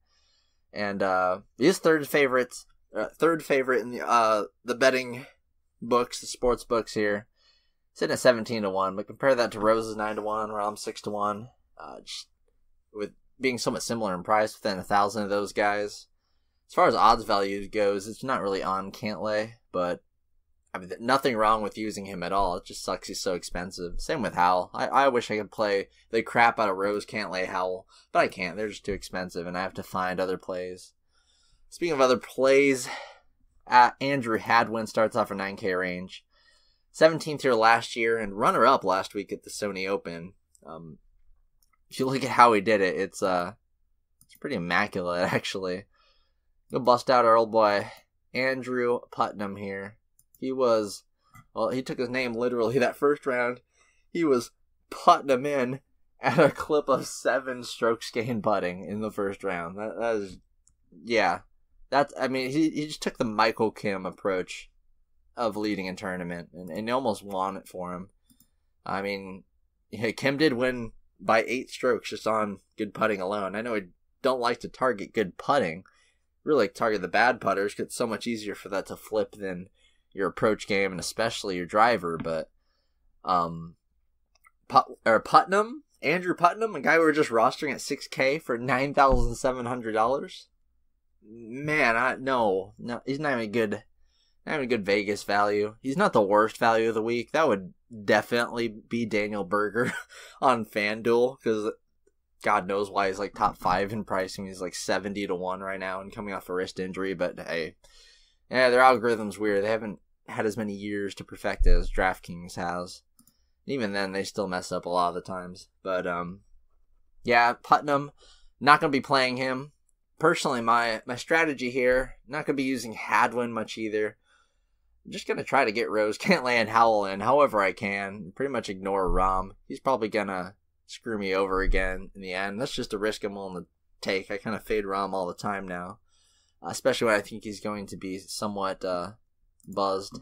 And he is third favorite in the betting books, the sports books here. Sitting at 17-1, but compare that to Rose's 9-1, where I'm 6-1. Just with being somewhat similar in price, within 1,000 of those guys. As far as odds value goes, it's not really on Cantlay, but I mean, nothing wrong with using him at all. It just sucks he's so expensive. Same with Howell. I wish I could play the crap out of Rose, Cantlay, Howell, but I can't. They're just too expensive, and I have to find other plays. Speaking of other plays, Andrew Hadwin starts off a 9K range. 17th here last year, and runner-up last week at the Sony Open. If you look at how he did it, it's pretty immaculate, actually. Go bust out our old boy, Andrew Putnam here. He took his name literally that first round. He was putting him in at a clip of 7 strokes gained putting in the first round. He just took the Michael Kim approach of leading a tournament, and he almost won it for him. I mean, Kim did win by 8 strokes just on good putting alone. I know I don't like to target good putting, really target the bad putters, because it's so much easier for that to flip than your approach game and especially your driver. But Putnam, Andrew Putnam, a guy we were just rostering at $6K for $9,700. Man, no, he's not even a good Vegas value. He's not the worst value of the week. That would definitely be Daniel Berger on FanDuel, because God knows why he's like top 5 in pricing. He's like 70 to 1 right now and coming off a wrist injury. But hey, yeah, their algorithm's weird. They haven't had as many years to perfect it as DraftKings has. Even then, they still mess up a lot of the times. But yeah, Putnam, not going to be playing him. Personally, my strategy here, not going to be using Hadwin much either. I'm just going to try to get Rose, Cantlay, and Howell in however I can. Pretty much ignore Rahm. He's probably going to screw me over again in the end. That's just a risk I'm willing to take. I kind of fade Rahm all the time now, especially when I think he's going to be somewhat buzzed.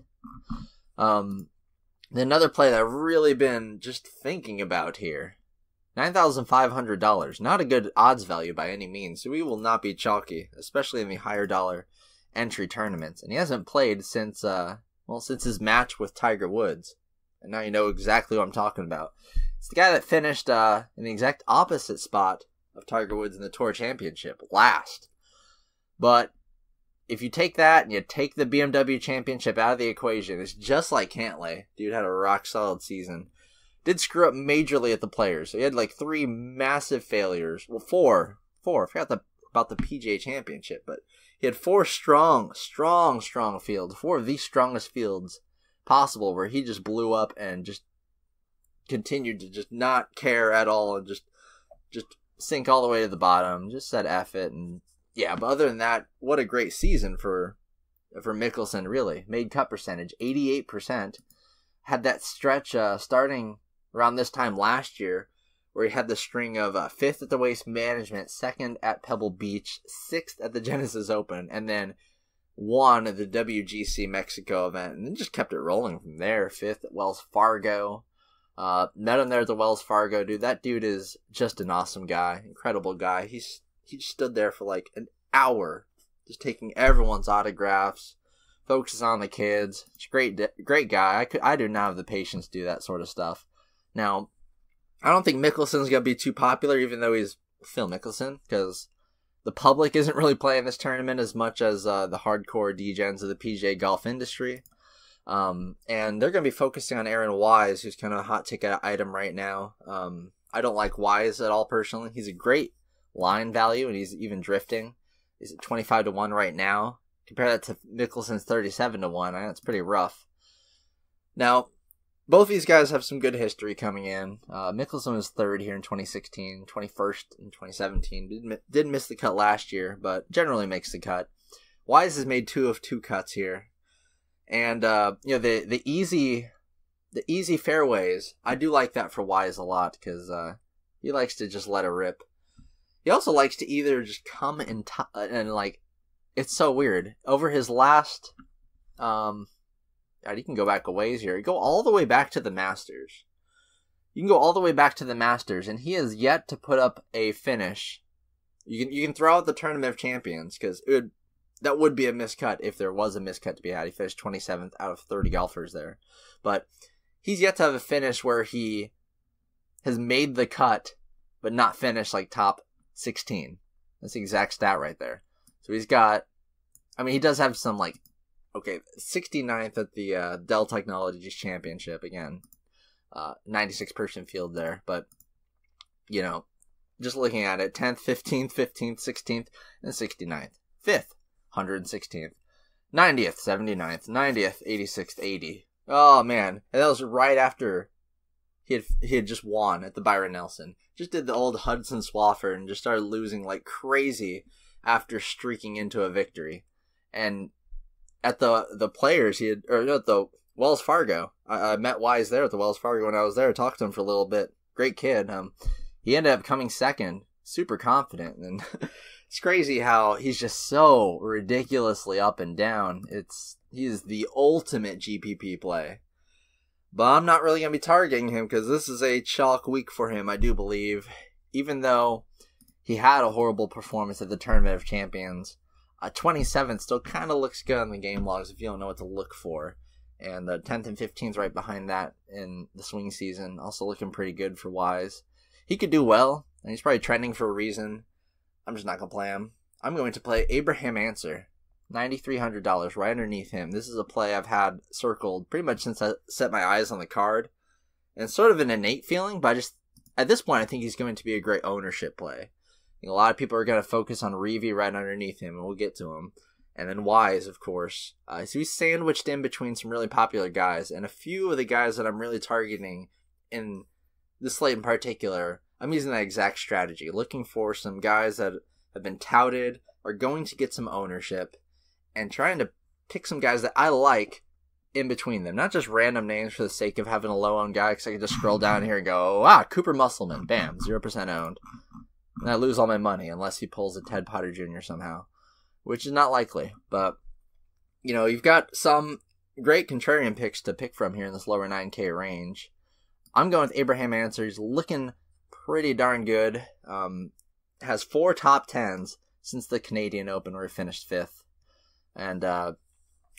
Another play that I've really been just thinking about here. $9,500. Not a good odds value by any means. So we will not be chalky, especially in the higher dollar entry tournaments. And he hasn't played since his match with Tiger Woods. And now you know exactly what I'm talking about. It's the guy that finished in the exact opposite spot of Tiger Woods in the Tour Championship, last. But if you take that and you take the BMW Championship out of the equation, it's just like Cantlay. Dude had a rock-solid season. Did screw up majorly at the Players. So he had like 3 massive failures. Well, 4. I forgot about the PGA Championship, but he had 4 strong fields. 4 of the strongest fields possible, where he just blew up and just continued to just not care at all and just sink all the way to the bottom. Just said F it. And yeah, but other than that, what a great season for Mickelson, really. Made cut percentage, 88%. Had that stretch starting around this time last year, where he had the string of 5th at the Waste Management, 2nd at Pebble Beach, 6th at the Genesis Open, and then won the WGC Mexico event, and then just kept it rolling from there. 5th at Wells Fargo. Met him there at the Wells Fargo. Dude, that dude is just an awesome guy, incredible guy. He stood there for like an hour, just taking everyone's autographs, focuses on the kids. It's a great guy. I do not have the patience to do that sort of stuff. Now, I don't think Mickelson's going to be too popular, even though he's Phil Mickelson, because the public isn't really playing this tournament as much as the hardcore degens of the PGA golf industry. And they're going to be focusing on Aaron Wise, who's kind of a hot ticket item right now. I don't like Wise at all personally. He's a great line value, and he's even drifting. He's at 25 to 1 right now. Compare that to Mickelson's 37 to 1. That's pretty rough. Now, both these guys have some good history coming in. Mickelson was 3rd here in 2016, 21st in 2017. Did miss the cut last year, but generally makes the cut. Wise has made 2 of 2 cuts here. And the easy fairways, I do like that for Wise a lot, because he likes to just let it rip. He also likes to either just come and like, it's so weird. Over his last, you can go back a ways here. You go all the way back to the Masters. And he has yet to put up a finish. You can throw out the Tournament of Champions, because that would be a miscut if there was a miscut to be had. He finished 27th out of 30 golfers there. But he's yet to have a finish where he has made the cut, but not finished like top 16. That's the exact stat right there. So he's got, he does have some 69th at the Dell Technologies Championship again. 96 person field there. But, just looking at it, 10th, 15th, 16th, and 69th. 5th, 116th. 90th, 79th. 90th, 86th, 80. Oh, man. And that was right after he had just won at the Byron Nelson. Just did the old Hudson Swafford and just started losing like crazy after streaking into a victory. And at the Players, at the Wells Fargo, I met Wise there at the Wells Fargo when I was there. Talked to him for a little bit. Great kid. He ended up coming 2nd, super confident. And it's crazy how he's just so ridiculously up and down. He's the ultimate GPP play. But I'm not really going to be targeting him, because this is a chalk week for him, I do believe. Even though he had a horrible performance at the Tournament of Champions, 27th still kind of looks good on the game logs if you don't know what to look for. And the 10th and 15th right behind that in the swing season, also looking pretty good for Wise. He could do well, and he's probably trending for a reason. I'm just not going to play him. I'm going to play Abraham Answer, $9,300 right underneath him. This is a play I've had circled pretty much since I set my eyes on the card. And it's sort of an innate feeling, but at this point, I think he's going to be a great ownership play. A lot of people are going to focus on Reavie right underneath him, and we'll get to him. And then Wise, of course. So he's sandwiched in between some really popular guys, and a few of the guys that I'm really targeting in the slate in particular, I'm using that exact strategy, looking for some guys that have been touted, are going to get some ownership, and trying to pick some guys that I like in between them. Not just random names for the sake of having a low-owned guy, because I can just scroll down here and go, Cooper Musselman, bam, 0% owned. And I lose all my money unless he pulls a Ted Potter Jr. somehow, which is not likely. But, you've got some great contrarian picks to pick from here in this lower 9K range. I'm going with Abraham Answer. He's looking pretty darn good. Has 4 top 10s since the Canadian Open where he finished 5th. And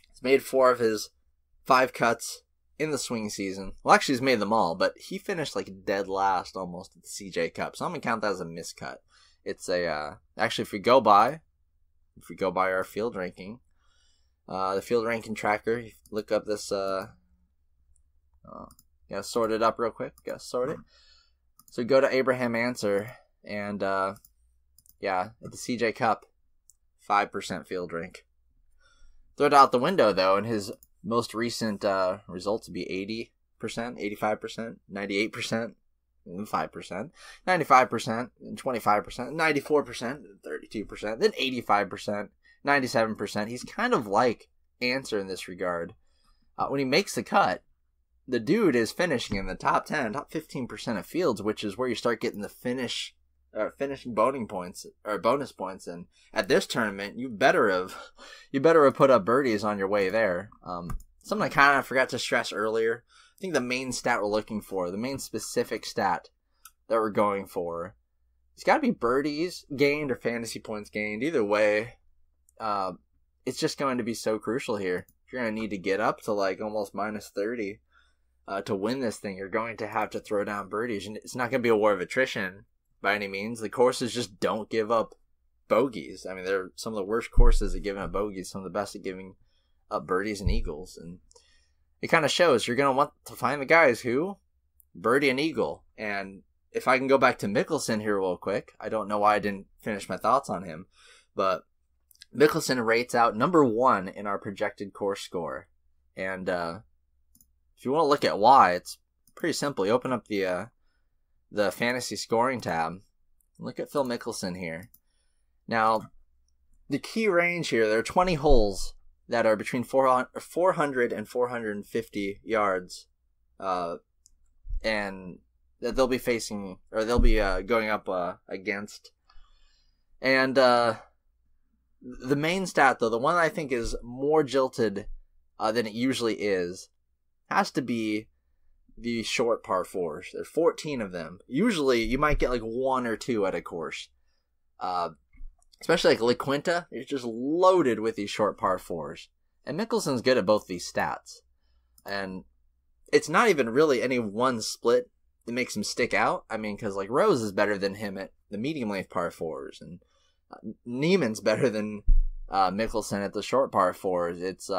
he's made 4 of his 5 cuts in the swing season. Well, actually, he's made them all, but he finished dead last almost at the CJ Cup. So I'm going to count that as a miscut. It's actually, if we go by our field ranking, the field ranking tracker, you look up this, gotta sort it up real quick. Gotta sort it. So go to Abraham Answer, and at the CJ Cup, 5% field rank. Throw it out the window, though, and his most recent results would be 80%, 85%, 98%, and 5%, 95%, and 25%, 94%, 32%, then 85%, 97%. He's kind of like Answer in this regard. When he makes the cut, the dude is finishing in the top 10, top 15% of fields, which is where you start getting the finishing bonus points, and at this tournament you better have put up birdies on your way there. Something I kind of forgot to stress earlier. I think the main stat we're looking for, the main specific stat that we're going for, it's got to be birdies gained or fantasy points gained. Either way, it's just going to be so crucial here. You're going to need to get up to almost minus 30 to win this thing. You're going to have to throw down birdies, and it's not going to be a war of attrition by any means. The courses just don't give up bogeys. I mean, they're some of the worst courses at giving up bogeys, some of the best at giving up birdies and eagles. And it kind of shows you're going to want to find the guys who birdie and eagle. And if I can go back to Mickelson here real quick, I don't know why I didn't finish my thoughts on him, but Mickelson rates out number 1 in our projected course score. And if you want to look at why, it's pretty simple. You open up the fantasy scoring tab. Look at Phil Mickelson here. Now, the key range here, there are 20 holes that are between 400 and 450 yards, and that they'll be facing, or they'll be going up against. And the main stat, though, the one I think is more jilted than it usually is, has to be the short par 4s. There's 14 of them. Usually, you might get 1 or 2 at a course. Especially La Quinta, it's just loaded with these short par 4s. And Mickelson's good at both these stats. And it's not even really any one split that makes him stick out. I mean, because Rose is better than him at the medium length par 4s, and Neiman's better than Mickelson at the short par 4s. It's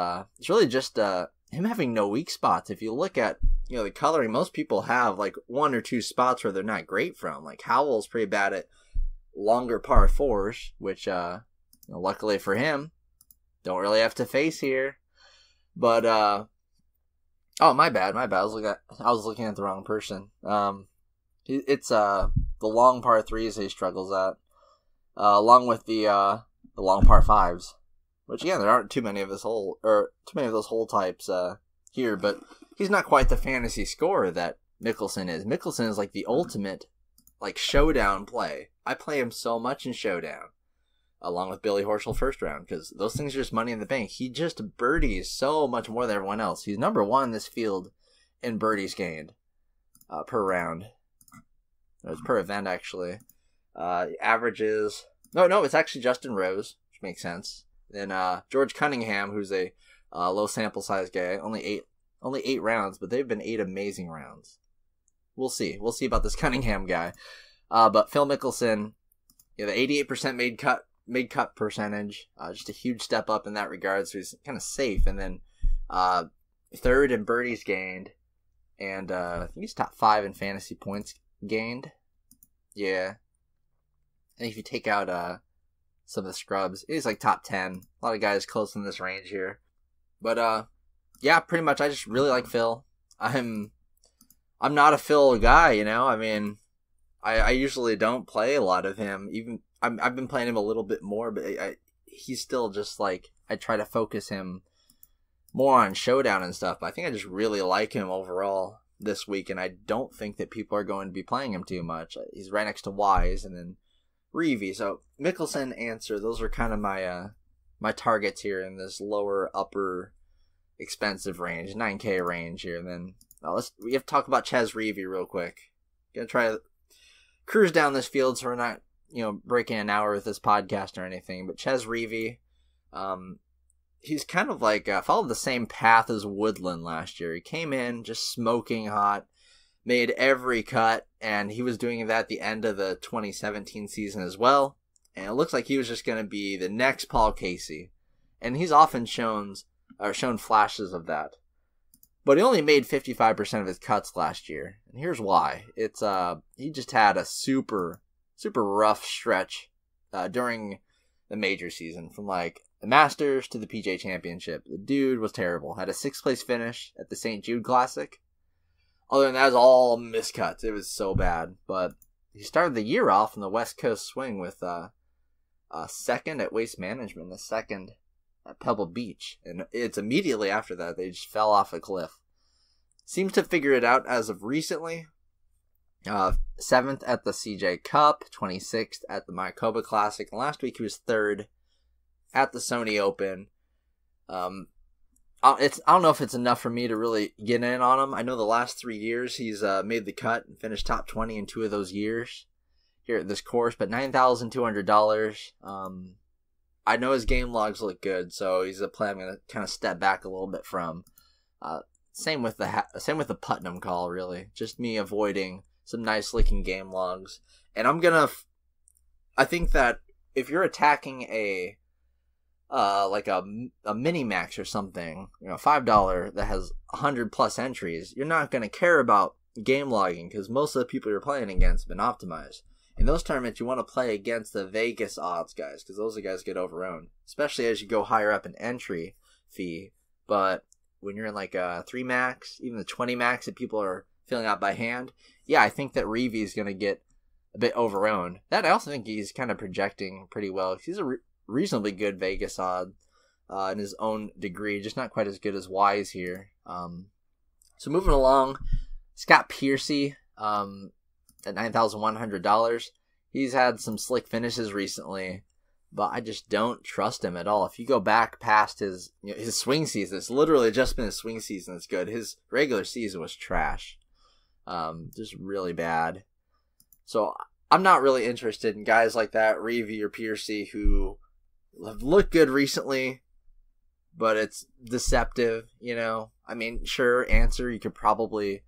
really just him having no weak spots. If you look at the coloring, most people have 1 or 2 spots where they're not great from. Howell's pretty bad at longer par 4s, which luckily for him, don't really have to face here. But oh, my bad. I was looking at the wrong person. It's the long par 3s he struggles at, along with the long par 5s, which again, there aren't too many of those hole types here, but he's not quite the fantasy scorer that Mickelson is. Mickelson is the ultimate showdown play. I play him so much in showdown, along with Billy Horschel first round, because those things are just money in the bank. He just birdies so much more than everyone else. He's number 1 in this field in birdies gained per round. It's per event, actually. Averages... No, it's actually Justin Rose, which makes sense. Then George Cunningham, who's a low sample size guy, only eight rounds, but they've been 8 amazing rounds. We'll see about this Cunningham guy. But Phil Mickelson, the 88% made cut percentage, just a huge step up in that regard. So he's kind of safe. And then third in birdies gained, and I think he's top 5 in fantasy points gained. Yeah. And if you take out some of the scrubs, he's like top 10. A lot of guys close in this range here. But yeah, pretty much I just really like Phil. I'm not a Phil guy, I mean, I usually don't play a lot of him. Even I've been playing him a little bit more, but he's still just like, I try to focus him more on Showdown and stuff. But I think I just really like him overall this week, and I don't think that people are going to be playing him too much. He's right next to Wise and then Reavie. So Mickelson, Answer, those are kind of my targets here in this lower upper expensive range, 9K range here. And then we have to talk about Chez Reavie real quick. Gonna try to cruise down this field so we're not breaking an hour with this podcast or anything. But Chez Reavie, he's kind of like followed the same path as Woodland last year. He came in just smoking hot, made every cut, and he was doing that at the end of the 2017 season as well. And it looks like he was just going to be the next Paul Casey. And he's often shown flashes of that. But he only made 55% of his cuts last year. And here's why. It's he just had a super rough stretch during the major season, from like the Masters to the PGA Championship. The dude was terrible. Had a 6th place finish at the St. Jude Classic. Other than that, it was all miscuts. It was so bad. But he started the year off in the West Coast swing with a 2nd at Waste Management, a 2nd at Pebble Beach. And it's immediately after that, they just fell off a cliff. Seems to figure it out as of recently. 7th at the CJ Cup, 26th at the Mayakoba Classic. And last week he was 3rd at the Sony Open. I don't know if it's enough for me to really get in on him. I know the last 3 years he's made the cut and finished top 20 in 2 of those years here at this course, but $9,200. I know his game logs look good, so he's a play I'm going to kind of step back a little bit from. Same with the Putnam call, really. Just me avoiding some nice looking game logs. And I think that if you're attacking a mini max or something, $5 that has 100 plus entries, you're not going to care about game logging because most of the people you're playing against have been optimized. In those tournaments, you want to play against the Vegas odds guys because those guys get overowned, especially as you go higher up in entry fee. But when you're in like a 3 max, even the 20 max that people are filling out by hand, yeah, I think that Reavie is going to get a bit overowned. That I also think he's kind of projecting pretty well. He's a reasonably good Vegas odd in his own degree, just not quite as good as Wise here. So moving along, Scott Piercy at $9,100. He's had some slick finishes recently, but I just don't trust him at all. If you go back past his swing season, it's literally just been his swing season that's good. His regular season was trash, just really bad. So I'm not really interested in guys like that, Reavie or Piercy, who have looked good recently, but it's deceptive, I mean, sure, Answer, you could probably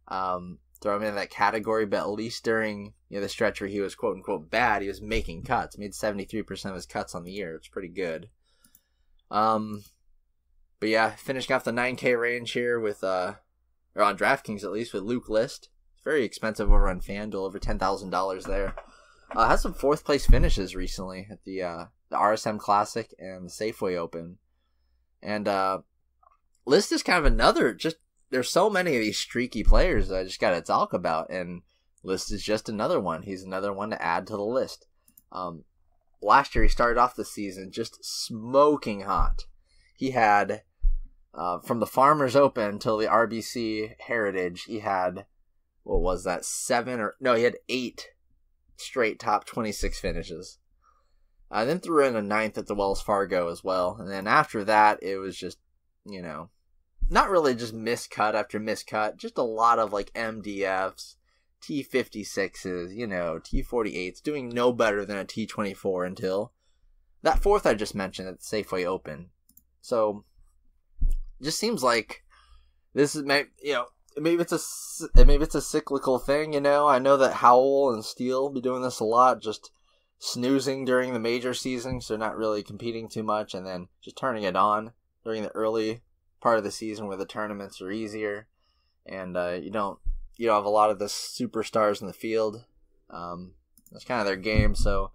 throw him in that category, but at least during the stretch where he was quote-unquote bad, he was making cuts. He made 73% of his cuts on the year. It's pretty good. But yeah, finishing off the 9K range here with, or on DraftKings at least, with Luke List. It's very expensive over on FanDuel, over $10,000 there. Has some 4th place finishes recently at the RSM Classic and the Safeway Open. And List is kind of another, there's so many of these streaky players that I just got to talk about, and List is just another one. He's another one to add to the list. Last year he started off the season just smoking hot. He had, from the Farmers Open till the RBC Heritage, he had, what was that, he had 8 straight top 26 finishes. Then threw in a 9th at the Wells Fargo as well. And then after that, it was just, not really just miscut after miscut, just a lot of like MDFs, T56s, T48s, doing no better than a T24 until that fourth I just mentioned at the Safeway Open. So, it just seems like this is, maybe it's a cyclical thing, I know that Howell and Steele be doing this a lot, just snoozing during the major season, so not really competing too much, and then just turning it on during the early part of the season where the tournaments are easier, and you don't have a lot of the superstars in the field. That's kind of their game. So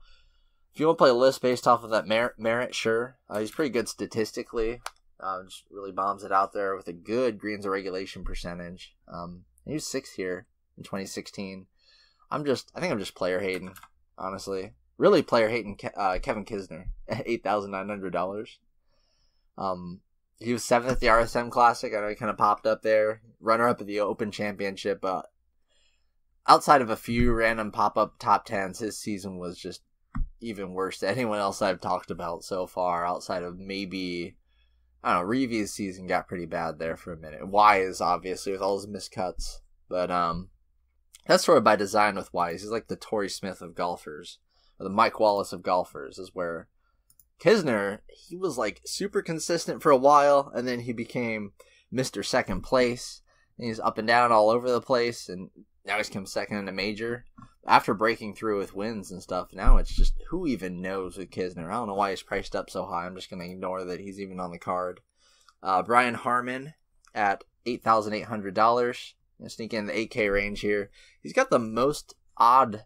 if you want to play a list based off of that merit, sure. He's pretty good statistically. Just really bombs it out there with a good greens to regulation percentage. He was 6th here in 2016. I think I'm just player hating, honestly. Really player hating Kevin Kisner at $8,900. He was 7th at the RSM Classic. I know he kind of popped up there. Runner-up at the Open Championship. Outside of a few random pop-up top 10s, his season was just even worse than anyone else I've talked about so far. Outside of maybe, I don't know, Reeves' season got pretty bad there for a minute. Wise, obviously, with all his miscuts. But that's sort of by design with Wise. He's like the Torrey Smith of golfers. Or the Mike Wallace of golfers, is where Kisner, he was like super consistent for a while, and then he became Mr. Second Place, and he's up and down all over the place, and now he's come second in a major. After breaking through with wins and stuff, now it's just, who even knows with Kisner? I don't know why he's priced up so high. I'm just going to ignore that he's even on the card. Brian Harman at $8,800. Sneak in the 8K range here. He's got the most odds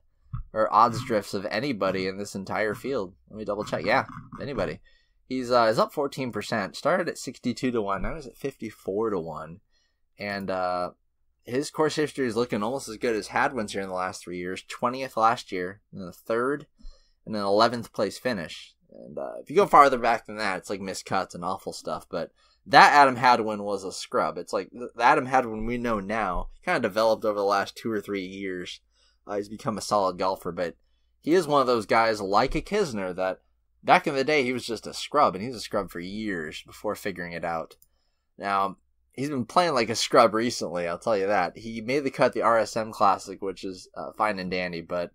drifts of anybody in this entire field. Let me double check. Yeah, anybody. He's up 14%. Started at 62 to 1. Now he's at 54 to 1. And his course history is looking almost as good as Hadwin's here in the last 3 years. 20th last year, and then the 3rd, and then 11th place finish. And if you go farther back than that, it's like miscuts and awful stuff. But that Adam Hadwin was a scrub. It's like the Adam Hadwin we know now kind of developed over the last 2 or 3 years. He's become a solid golfer, but he is one of those guys like a Kisner that back in the day he was just a scrub, and he was a scrub for years before figuring it out. Now, he's been playing like a scrub recently, I'll tell you that. He made the cut at the RSM Classic, which is fine and dandy, but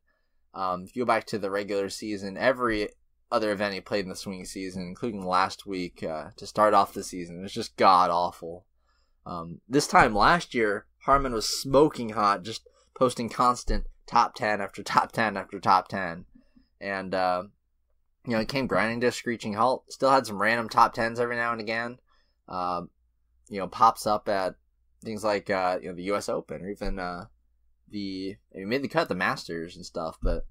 if you go back to the regular season, every other event he played in the swing season, including last week to start off the season, it was just god-awful. This time last year, Harman was smoking hot, just posting constant top 10 after top 10 after top 10. And, he came grinding to a screeching halt. Still had some random top 10s every now and again. Pops up at things like, the U.S. Open, or even he made the cut at the Masters and stuff. But,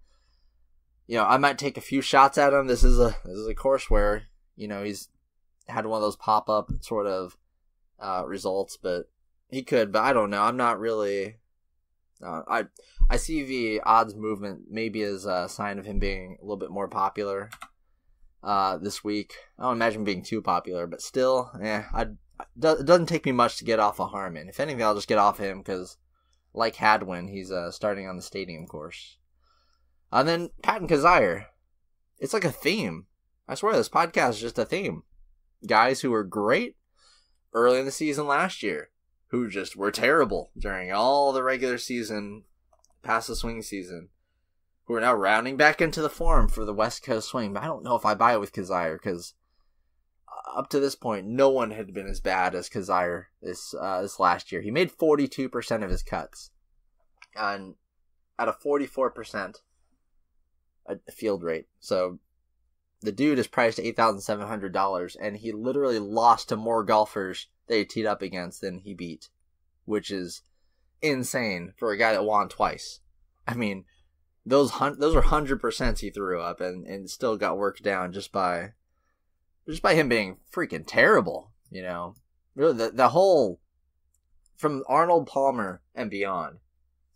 I might take a few shots at him. This is a course where, he's had one of those pop-up sort of results, but he could. But I don't know. I'm not really... I see the odds movement maybe as a sign of him being a little bit more popular this week. I don't imagine being too popular, but still, it doesn't take me much to get off of Harman. If anything, I'll just get off him because, like Hadwin, he's starting on the Stadium course. And then Patton Kizzire. It's like a theme. I swear this podcast is just a theme. Guys who were great early in the season last year, who just were terrible during all the regular season, past the swing season, who are now rounding back into the form for the West Coast swing. But I don't know if I buy it with Kizzire, because up to this point, no one had been as bad as Kizzire this last year. He made 42% of his cuts, and at a 44% field rate. So the dude is priced at $8,700, and he literally lost to more golfers they teed up against than he beat, which is insane for a guy that won twice. I mean, those are 100% he threw up and still got worked down just by him being freaking terrible. Really the whole, from Arnold Palmer and beyond,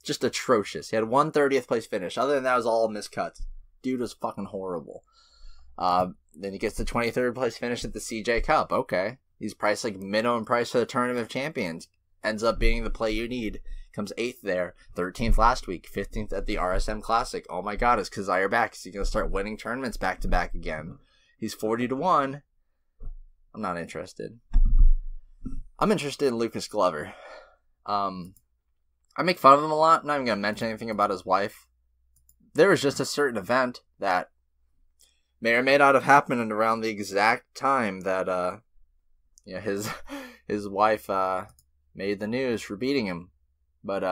just atrocious. He had 130th place finish. Other than that, it was all miscuts. Dude was fucking horrible. Then he gets the 23rd place finish at the CJ Cup. Okay. He's priced like minimum price for the Tournament of Champions. Ends up being the play you need. Comes 8th there. 13th last week. 15th at the RSM Classic. Oh my god, is Kizzire back? Is he going to start winning tournaments back to back again? He's 40 to 1. I'm not interested. I'm interested in Lucas Glover. I make fun of him a lot. I'm not even going to mention anything about his wife. There was just a certain event that may or may not have happened around the exact time that his wife made the news for beating him. But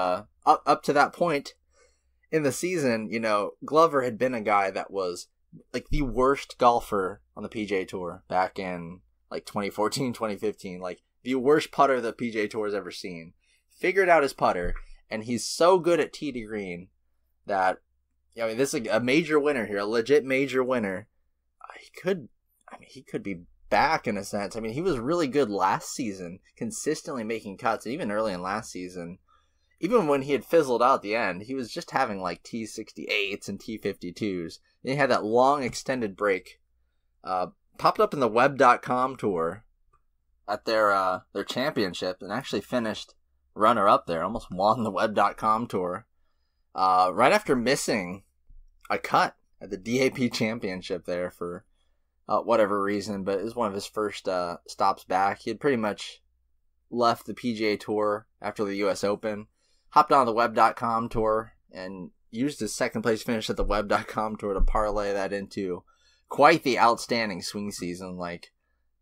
up to that point in the season, Glover had been a guy that was like the worst golfer on the PGA Tour back in like 2014, 2015, like the worst putter the PGA Tour has ever seen. Figured out his putter, and he's so good at tee to green that, this is a major winner here, a legit major winner. He could be back in a sense. He was really good last season, consistently making cuts, even early in last season. Even when he had fizzled out at the end, he was just having like T68s and T52s. And he had that long extended break. Popped up in the Web.com tour at their championship and actually finished runner-up there. Almost won the Web.com tour. Right after missing a cut at the DAP championship there for whatever reason. But it was one of his first stops back. He had pretty much left the PGA Tour after the US Open. Hopped on the Web.com tour and used his second place finish at the Web.com tour to parlay that into quite the outstanding swing season. Like,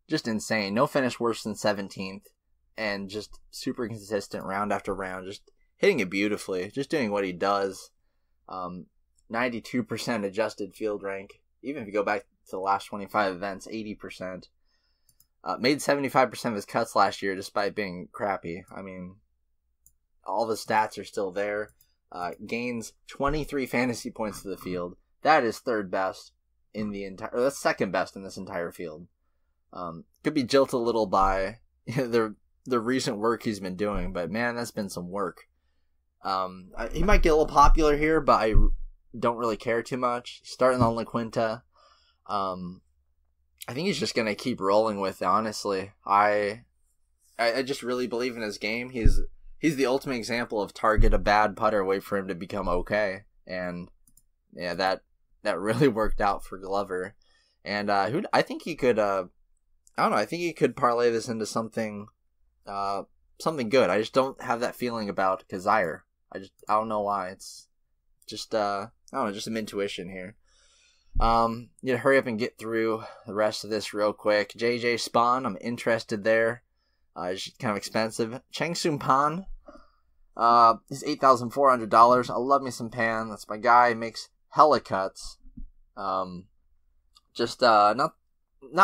just insane. No finish worse than 17th, and just super consistent round after round, just hitting it beautifully, just doing what he does. 92% adjusted field rank. Even if you go back to the last 25 events, 80%. Made 75% of his cuts last year despite being crappy. All the stats are still there. Gains 23 fantasy points to the field. That is third best in the entire. That's second best in this entire field. Could be jilted a little by the recent work he's been doing, but man, that's been some work. He might get a little popular here, but I don't really care too much. Starting on La Quinta. I think he's just gonna keep rolling with it, honestly. I just really believe in his game. He's the ultimate example of target a bad putter, wait for him to become okay. And yeah, that really worked out for Glover. And I think he could I think he could parlay this into something good. I just don't have that feeling about Kazire. I don't know why. It's just just some intuition here. Hurry up and get through the rest of this real quick. JJ Spawn, I'm interested there. It's kind of expensive. Cheng Soon Pan, he's $8,400. I love me some Pan. That's my guy. He makes hella cuts. Not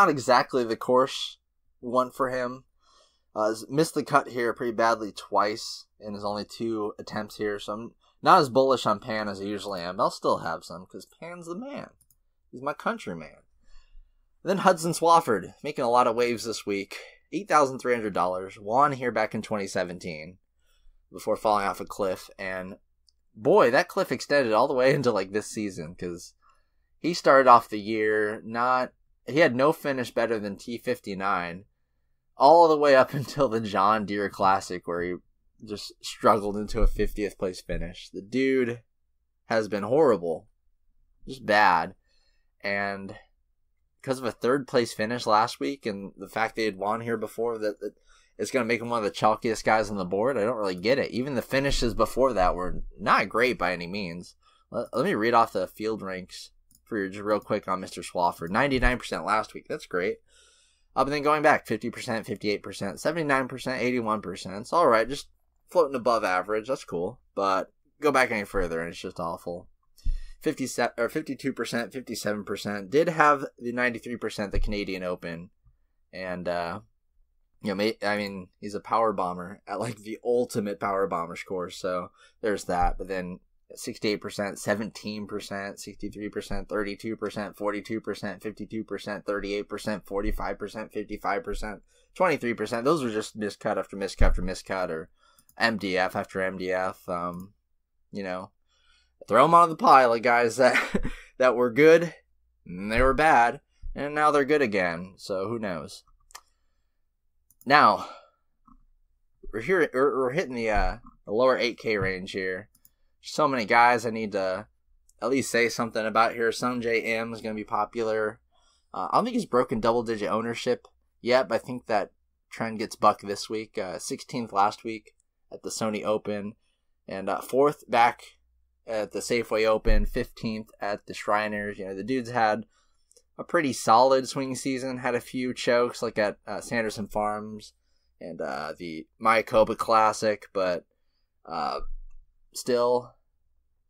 exactly the course we want for him. He's missed the cut here pretty badly twice in his only 2 attempts here. So I'm not as bullish on Pan as I usually am. But I'll still have some because Pan's the man. He's my countryman. Then Hudson Swafford, making a lot of waves this week. $8,300. Won here back in 2017 before falling off a cliff. And boy, that cliff extended all the way into like this season because he started off the year he had no finish better than T59 all the way up until the John Deere Classic where he just struggled into a 50th place finish. The dude has been horrible. Just bad. And because of a third place finish last week and the fact they had won here before, that it's going to make him one of the chalkiest guys on the board. I don't really get it. Even the finishes before that were not great by any means. Let me read off the field ranks for you just real quick on Mr. Swafford. 99% last week. That's great. But then going back, 50%, 58%, 79%, 81%. It's all right. Just floating above average. That's cool. But go back any further and it's just awful. 52%, 57%. Did have the 93% the Canadian Open, and he's a power bomber at like the ultimate power bomber score. So there's that. But then 68%, 17%, 63%, 32%, 42%, 52%, 38%, 45%, 55%, 23%. Those were just miscut after miscut after miscut, or MDF after MDF. Throw them on the pile of guys that were good, and they were bad, and now they're good again. So who knows? Now we're hitting the lower 8K range here. So many guys I need to at least say something about here. Sungjae M is going to be popular. I don't think he's broken double-digit ownership yet, but I think that trend gets bucked this week. 16th last week at the Sony Open, and 4th back at the Safeway Open, 15th at the Shriners. The dude's had a pretty solid swing season. Had a few chokes like at Sanderson Farms and the Mayakoba Classic, but still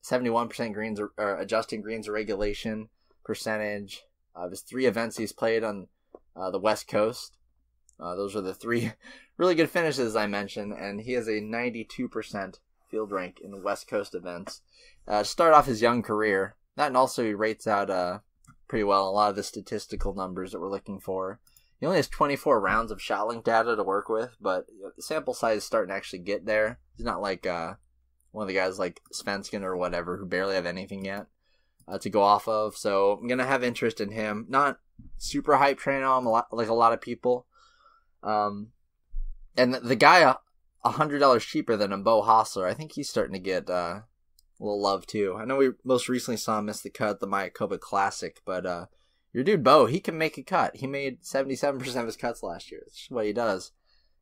71% greens or adjusting greens regulation percentage. His 3 events he's played on the West Coast. Those are the 3 really good finishes I mentioned, and he has a 92% field rank in the West Coast events. To start off his young career, that and also he rates out pretty well a lot of the statistical numbers that we're looking for. He only has 24 rounds of shot link data to work with, but the sample size is starting to actually get there. He's not like one of the guys like Svensson or whatever who barely have anything yet to go off of. So I'm going to have interest in him. Not super hype train on him like a lot of people. And the guy $100 cheaper than him, Bo Hostler, I think he's starting to get a little love too. I know we most recently saw him miss the cut at the Mayakoba Classic, but your dude Bo, he can make a cut. He made 77% of his cuts last year. That's what he does.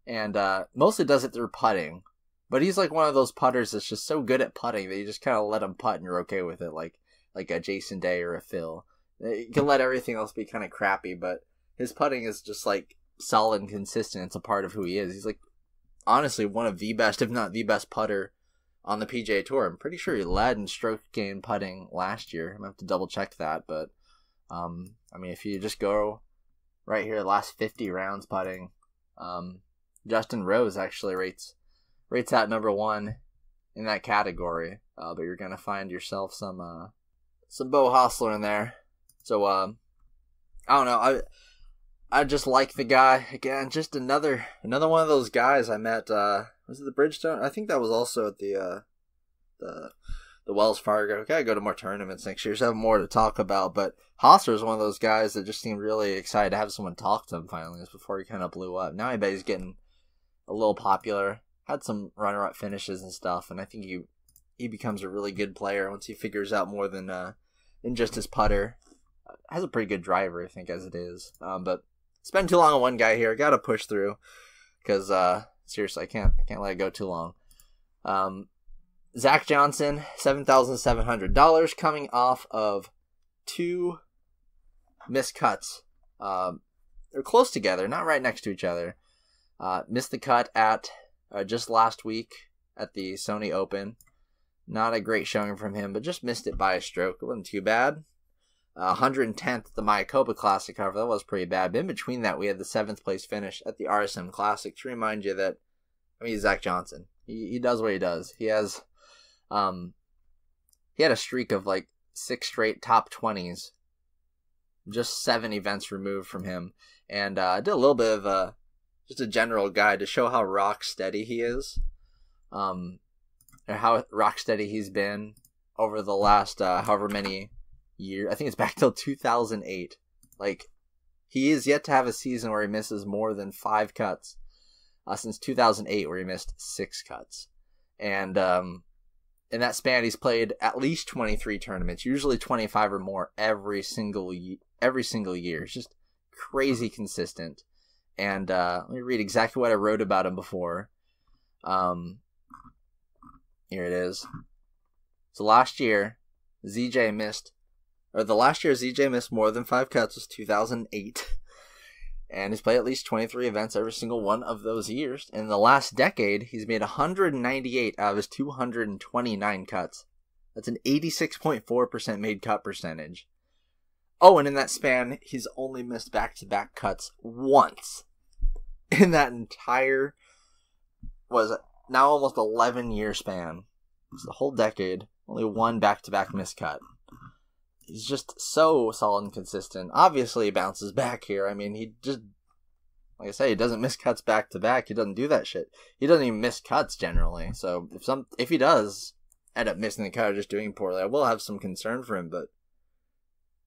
And mostly does it through putting. But he's like one of those putters that's just so good at putting that you just kind of let him putt and you're okay with it, like a Jason Day or a Phil. You can let everything else be kind of crappy, but his putting is just like solid and consistent. It's a part of who he is. He's like honestly one of the best, if not the best putter on the PGA Tour. I'm pretty sure he led in stroke gain putting last year. I'm going to have to double check that, but I mean, if you just go right here, last 50 rounds putting, Justin Rose actually rates out number 1 in that category. But you're going to find yourself some Bo Hostler in there. So, I don't know. I just like the guy. Again, just another one of those guys I met, was it the Bridgestone? I think that was also at the Wells Fargo. Gotta go to more tournaments next year, so have more to talk about. But Hostler is one of those guys that just seemed really excited to have someone talk to him finally. This before he kind of blew up. Now I bet he's getting a little popular. Had some runner-up finishes and stuff, and I think he becomes a really good player once he figures out more than just his putter. Has a pretty good driver, I think, as it is. But spend too long on one guy here. Got to push through because seriously, I can't let it go too long. Zach Johnson, $7,700 coming off of 2 missed cuts. They're close together, not right next to each other. Missed the cut at just last week at the Sony Open. Not a great showing from him, but just missed it by a stroke. It wasn't too bad. 110th at the Mayakoba Classic, however, that was pretty bad. But in between that, we had the 7th place finish at the RSM Classic to remind you that, I mean, Zach Johnson. He does what he does. He had a streak of like 6 straight top 20s, just 7 events removed from him. And I did a little bit of just a general guide to show how rock steady he is, or how rock steady he's been over the last however many years. I think it's back till 2008. Like, he is yet to have a season where he misses more than 5 cuts since 2008, where he missed 6 cuts. And in that span, he's played at least 23 tournaments, usually 25 or more every single year. It's just crazy consistent. And let me read exactly what I wrote about him before. Here it is. So the last year ZJ missed more than 5 cuts was 2008. And he's played at least 23 events every single one of those years. In the last decade, he's made 198 out of his 229 cuts. That's an 86.4% made cut percentage. Oh, and in that span, he's only missed back-to-back cuts once. In that entire, was now almost 11-year span. It's the whole decade, only 1 back-to-back miscut. He's just so solid and consistent. Obviously, he bounces back here. I mean, he just, like I say, he doesn't miss cuts back-to-back. He doesn't do that shit. He doesn't even miss cuts, generally. So, if he does end up missing the cut or just doing poorly, I will have some concern for him, but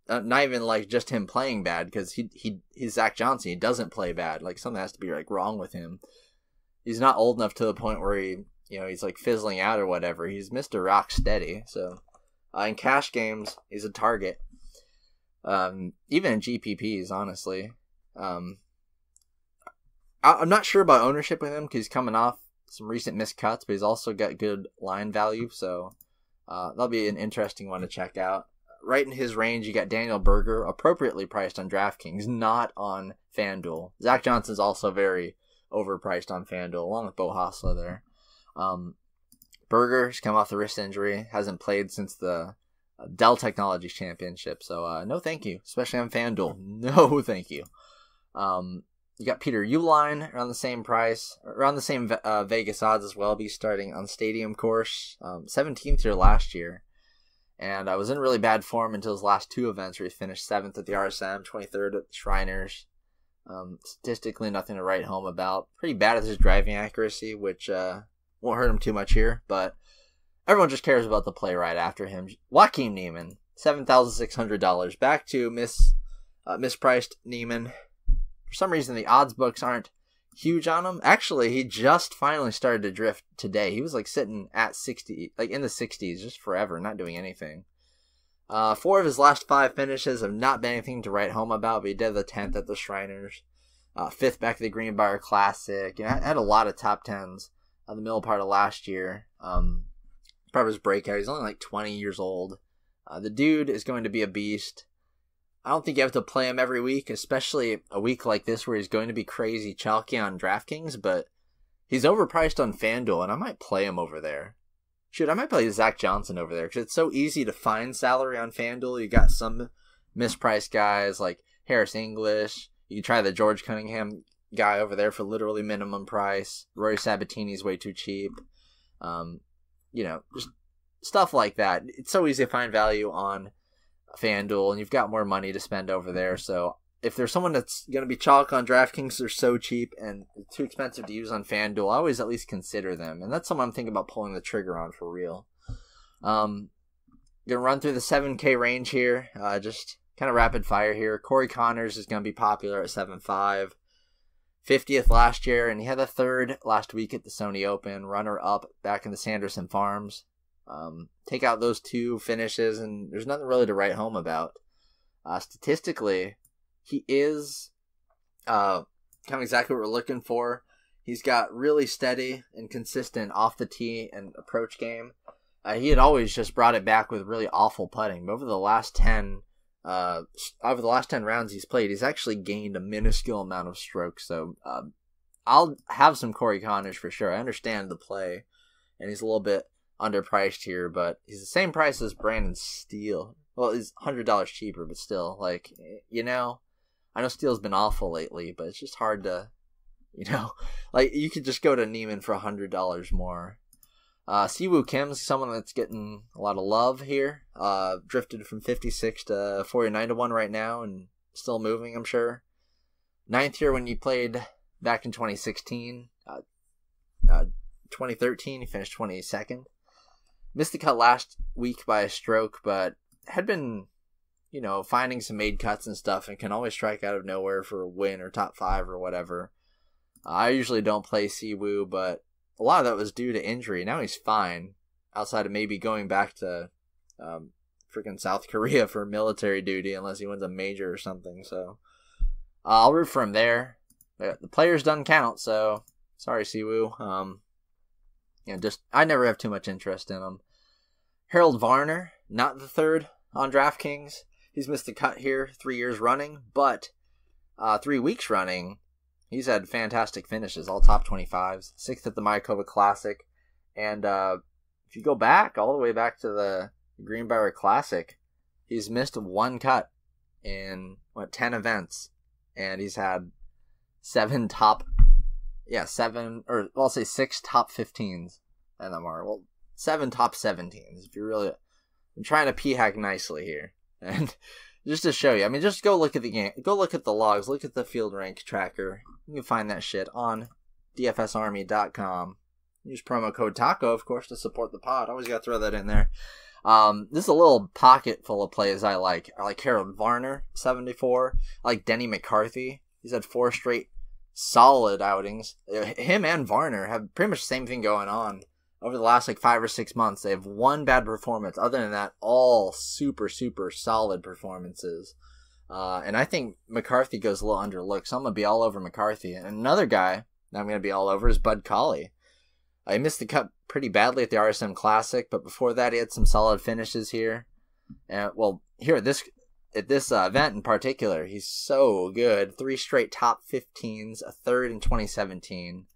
not even like just him playing bad, because he's Zach Johnson. He doesn't play bad. Like, something has to be like wrong with him. He's not old enough to the point where he's like fizzling out or whatever. He's Mr. Rock Steady. So in cash games, he's a target. Even in GPPs, honestly. I'm not sure about ownership with him because he's coming off some recent missed cuts, but he's also got good line value. So that'll be an interesting one to check out. right in his range, you got Daniel Berger, appropriately priced on DraftKings, not on FanDuel. Zach Johnson's also very overpriced on FanDuel, along with Bo Hosler there. Berger's come off the wrist injury, hasn't played since the Dell Technologies Championship, so no thank you, especially on FanDuel. No thank you. You got Peter Uihlein around the same price, around the same Vegas odds as well. Be starting on Stadium Course, 17th here last year, and I was in really bad form until his last two events where he finished 7th at the RSM, 23rd at the Shriners. Statistically, nothing to write home about. Pretty bad at his driving accuracy, which won't hurt him too much here, but everyone just cares about the play right after him. Joaquin Niemann, $7,600, back to mispriced Niemann. For some reason, the odds books aren't huge on him. Actually, he just finally started to drift today. He was like sitting at 60, like in the 60s, just forever, not doing anything. 4 of his last 5 finishes have not been anything to write home about, but he did the 10th at the Shriners, 5th back at the Greenbrier Classic. You know, had a lot of top 10s on the middle part of last year. Probably his breakout. He's only like 20 years old. The dude is going to be a beast. I don't think you have to play him every week, especially a week like this where he's going to be crazy chalky on DraftKings, but he's overpriced on FanDuel, and I might play him over there. Shoot, I might play Zach Johnson over there, because it's so easy to find salary on FanDuel. You got some mispriced guys like Harris English. You can try the George Cunningham guy over there for literally minimum price. Rory Sabatini's way too cheap. Just stuff like that. It's so easy to find value on FanDuel, and you've got more money to spend over there. So if there's someone that's going to be chalk on DraftKings, they're so cheap and too expensive to use on FanDuel, I always at least consider them. And that's someone I'm thinking about pulling the trigger on for real. Going to run through the 7K range here. Just kind of rapid fire here. Corey Connors is going to be popular at 7.5. 50th last year, and he had a 3rd last week at the Sony Open. Runner-up back in the Sanderson Farms. Take out those 2 finishes, and there's nothing really to write home about. Statistically, he is kind of exactly what we're looking for. He's got really steady and consistent off the tee and approach game. He had always just brought it back with really awful putting, but over the last 10 rounds he's played, he's actually gained a minuscule amount of strokes. So I'll have some Corey Connors for sure. I understand the play, and he's a little bit underpriced here, but he's the same price as Brandon Steele. Well, he's $100 cheaper, but still, like, I know Steele's been awful lately, but it's just hard to, like, you could just go to Niemann for $100 more. Siwoo Kim's someone that's getting a lot of love here. Drifted from 56 to 49 to 1 right now, and still moving, I'm sure. 9th year when you played back in 2016. 2013, he finished 22nd. Missed the cut last week by a stroke, but had been, finding some made cuts and stuff, and can always strike out of nowhere for a win or top 5 or whatever. I usually don't play Siwoo, but a lot of that was due to injury. Now he's fine, outside of maybe going back to freaking South Korea for military duty, unless he wins a major or something. So I'll root for him there. The players doesn't count, so sorry, Siwoo. I never have too much interest in him. Harold Varner, not the 3rd on DraftKings. He's missed the cut here 3 years running, but 3 weeks running, he's had fantastic finishes, all top 25s. 6th at the Mayakoba Classic. And if you go back, all the way back to the Greenbrier Classic, he's missed 1 cut in, 10 events. And he's had 6 top 15s. NMR. Well, 7 top 17s. If you're really, I'm trying to p-hack nicely here. And just to show you, just go look at the game, go look at the logs, look at the field rank tracker. You can find that shit on dfsarmy.com. Use promo code TACO, of course, to support the pod. Always got to throw that in there. This is a little pocket full of plays I like. I like Harold Varner, 74. I like Denny McCarthy. He's had 4 straight solid outings. Him and Varner have pretty much the same thing going on. Over the last 5 or 6 months, they have 1 bad performance. Other than that, all super, super solid performances. And I think McCarthy goes a little underlooked, so I'm going to be all over McCarthy. And another guy that I'm going to be all over is Bud Cauley. He missed the cut pretty badly at the RSM Classic, but before that he had some solid finishes here. And well, here at this event in particular, he's so good. 3 straight top 15s, a third in 2017.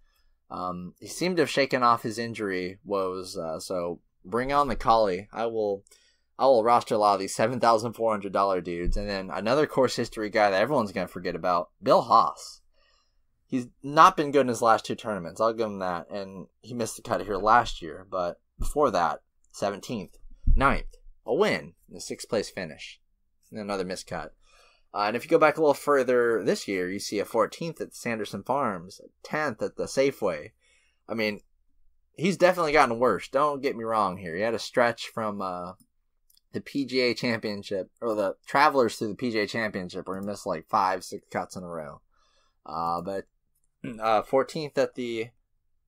He seemed to have shaken off his injury woes. So bring on the collie. I will roster a lot of these $7,400 dudes, and then another course history guy that everyone's gonna forget about, Bill Haas. He's not been good in his last 2 tournaments. I'll give him that, and he missed the cut here last year. But before that, 17th, 9th, a win, and a 6th place finish. And another miscut. And if you go back a little further this year, you see a 14th at Sanderson Farms, a 10th at the Safeway. I mean, he's definitely gotten worse. Don't get me wrong here. He had a stretch from the PGA Championship, or the Travelers through the PGA Championship, where he missed like 5-6 cuts in a row. But 14th at the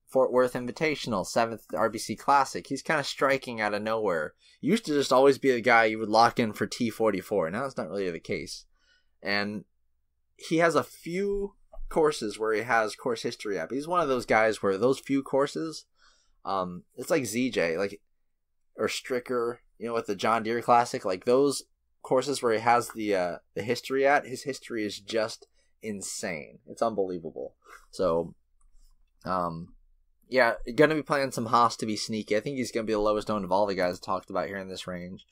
Fort Worth Invitational, 7th at the RBC Classic. He's kind of striking out of nowhere. He used to just always be the guy you would lock in for T44. Now it's not really the case. And he has a few courses where he has course history up. He's one of those guys where those few courses, it's like ZJ, like, or Stricker, with the John Deere Classic, like those courses where he has the history at, his history is just insane. It's unbelievable. So, yeah, going to be playing some Haas to be sneaky. I think he's going to be the lowest owned of all the guys talked about here in this range.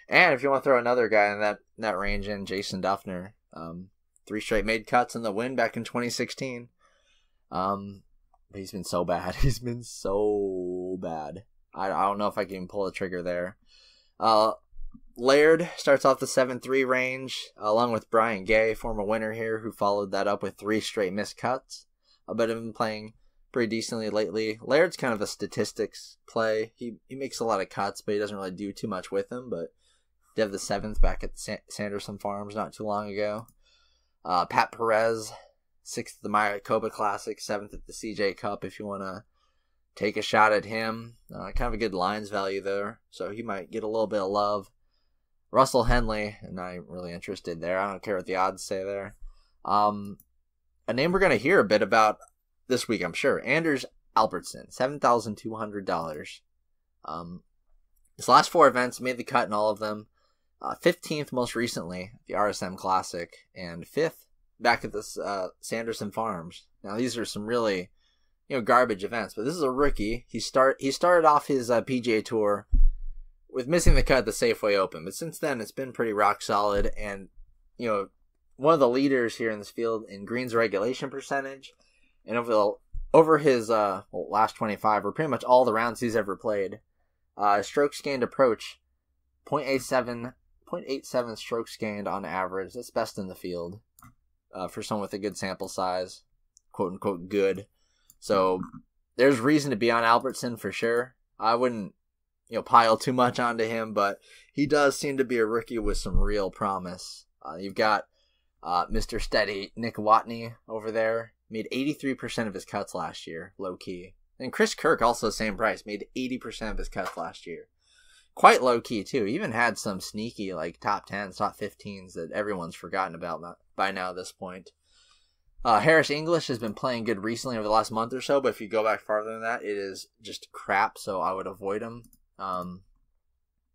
And if you want to throw another guy in that range in, Jason Duffner, 3 straight made cuts in the win back in 2016. But he's been so bad. He's been so bad. I don't know if I can even pull the trigger there. Laird starts off the 7-3 range, along with Brian Gay, former winner here, who followed that up with 3 straight missed cuts. But have been playing pretty decently lately. Laird's kind of a statistics play. He makes a lot of cuts, but he doesn't really do too much with them. But they have the 7th back at the Sanderson Farms not too long ago. Pat Perez, 6th at the Maricopa Classic, 7th at the CJ Cup if you want to take a shot at him. Kind of a good lines value there, so he might get a little bit of love. Russell Henley, not really interested there. I don't care what the odds say there. A name we're going to hear a bit about this week, I'm sure. Anders Albertson, $7,200. His last 4 events, made the cut in all of them. 15th most recently, the RSM Classic, and 5th back at the Sanderson Farms. Now these are some really, garbage events, but this is a rookie. He started off his PGA Tour with missing the cut at the Safeway Open, but since then it's been pretty rock solid, and one of the leaders here in this field in greens regulation percentage, and over his last 25, or pretty much all the rounds he's ever played, strokes gained approach 0.87 strokes gained on average. That's best in the field for someone with a good sample size, quote unquote good. So there's reason to be on Albertson for sure. I wouldn't pile too much onto him, but he does seem to be a rookie with some real promise. You've got Mr. Steady Nick Watney over there, made 83% of his cuts last year, low key. And Chris Kirk, also same price, made 80% of his cuts last year. Quite low key too. Even had some sneaky like top 10s, top 15s that everyone's forgotten about by now at this point. Harris English has been playing good recently over the last month or so, but if you go back farther than that, it is just crap, so I would avoid him.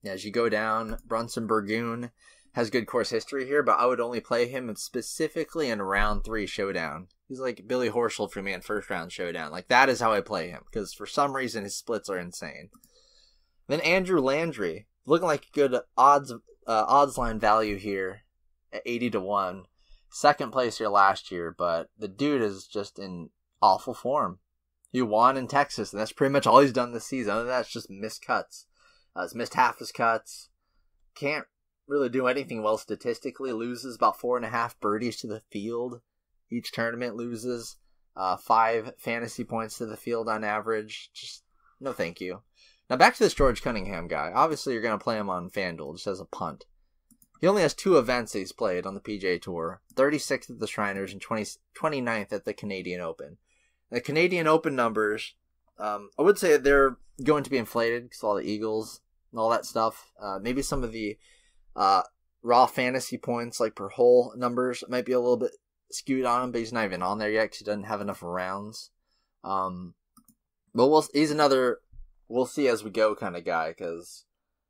As you go down, Brunson Burgoon has good course history here, but I would only play him specifically in round 3 showdown. He's like Billy Horschel for me in first round showdown. Like, that is how I play him, because for some reason his splits are insane. Then Andrew Landry, looking like good odds line value here at 80-1. Second place here last year, but the dude is just in awful form. He won in Texas, and that's pretty much all he's done this season. Other than that, it's just missed cuts. He's missed half his cuts. Can't really do anything well statistically. Loses about 4.5 birdies to the field. Each tournament loses 5 fantasy points to the field on average. Just no thank you. Now back to this George Cunningham guy. Obviously you're going to play him on FanDuel just as a punt. He only has 2 events that he's played on the PGA Tour. 36th at the Shriners and 29th at the Canadian Open. The Canadian Open numbers, I would say they're going to be inflated because all the Eagles and all that stuff. Maybe some of the raw fantasy points, like per hole numbers, might be a little bit skewed on him, but he's not even on there yet because he doesn't have enough rounds. But he's another we'll see as we go kind of guy, because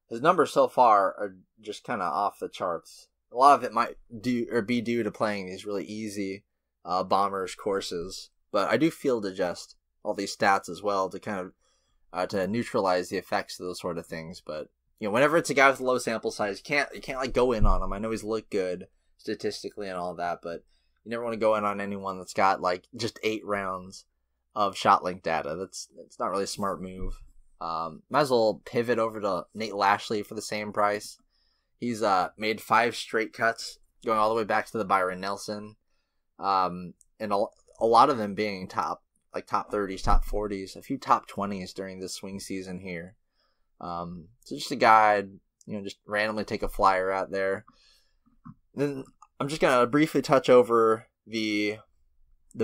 his numbers so far are just kind of off the charts. A lot of it might be due to playing these really easy bombers courses, but I do field adjust all these stats as well to kind of to neutralize the effects of those sort of things. But whenever it's a guy with a low sample size, you can't like go in on him. I know he's looked good statistically and all that, but you never want to go in on anyone that's got like just 8 rounds of shot link data. It's not really a smart move. Might as well pivot over to Nate Lashley for the same price. He's made 5 straight cuts, going all the way back to the Byron Nelson, and a lot of them being top 30s, top 40s, a few top 20s during this swing season here. So just a guy, just randomly take a flyer out there. Then I'm just gonna briefly touch over the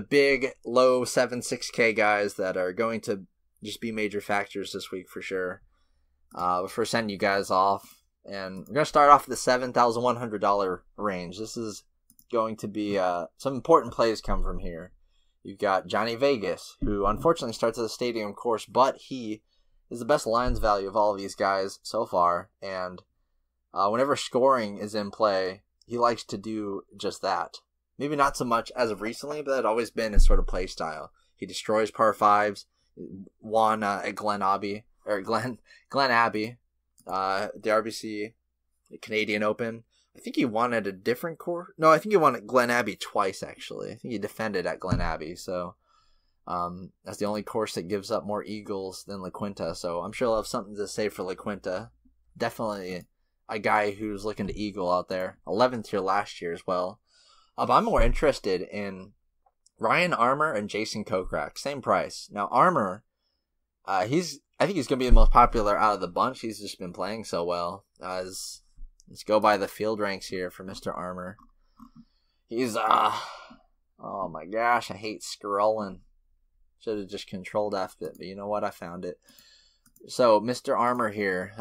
big low 7-6K guys that are going to just be major factors this week for sure. Before sending you guys off, and we're gonna start off with the $7,100 range. This is going to be some important plays come from here. You've got Johnny Vegas, who unfortunately starts at a stadium course, but he is the best lines value of all of these guys so far. And whenever scoring is in play, he likes to do just that. Maybe not so much as of recently, but that's always been his sort of play style. He destroys par 5s, won at Glen Abbey, the RBC, the Canadian Open. I think he won at a different course. No, I think he won at Glen Abbey twice, actually. I think he defended at Glen Abbey, so that's the only course that gives up more eagles than La Quinta, so I'm sure he'll have something to say for La Quinta. Definitely a guy who's looking to eagle out there. 11th here last year as well. But I'm more interested in Ryan Armour and Jason Kokrak. Same price. Now, Armour, I think he's going to be the most popular out of the bunch. He's just been playing so well. Let's go by the field ranks here for Mr. Armour. He's, oh my gosh, I hate scrolling. Should have just controlled F it, but you know what? I found it. So, Mr. Armour here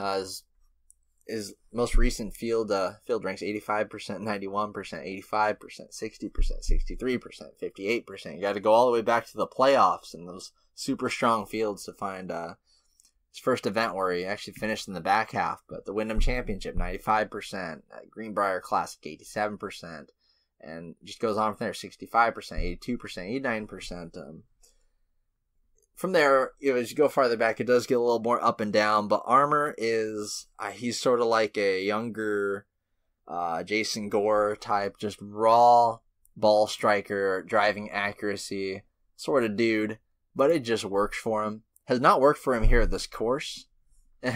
his most recent field ranks 85%, 91%, 85%, 60%, 63%, 58%. You got to go all the way back to the playoffs and those super strong fields to find his first event where he actually finished in the back half. But the Wyndham Championship, 95%, Greenbrier Classic, 87%, and just goes on from there, 65%, 82%, 89%. From there, as you go farther back, it does get a little more up and down, but Armour is, he's sort of like a younger Jason Gore type, just raw ball striker, driving accuracy sort of dude, but it just works for him. Has not worked for him here at this course. In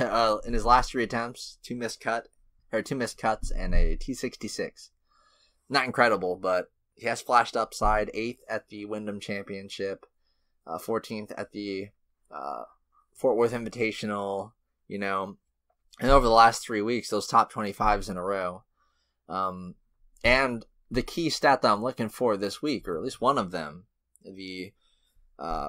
his last 3 attempts, 2 missed cuts and a T66. Not incredible, but he has flashed upside. 8th at the Wyndham Championship. 14th at the Fort Worth Invitational, and over the last 3 weeks, those top 25s in a row. And the key stat that I'm looking for this week, or at least one of them, the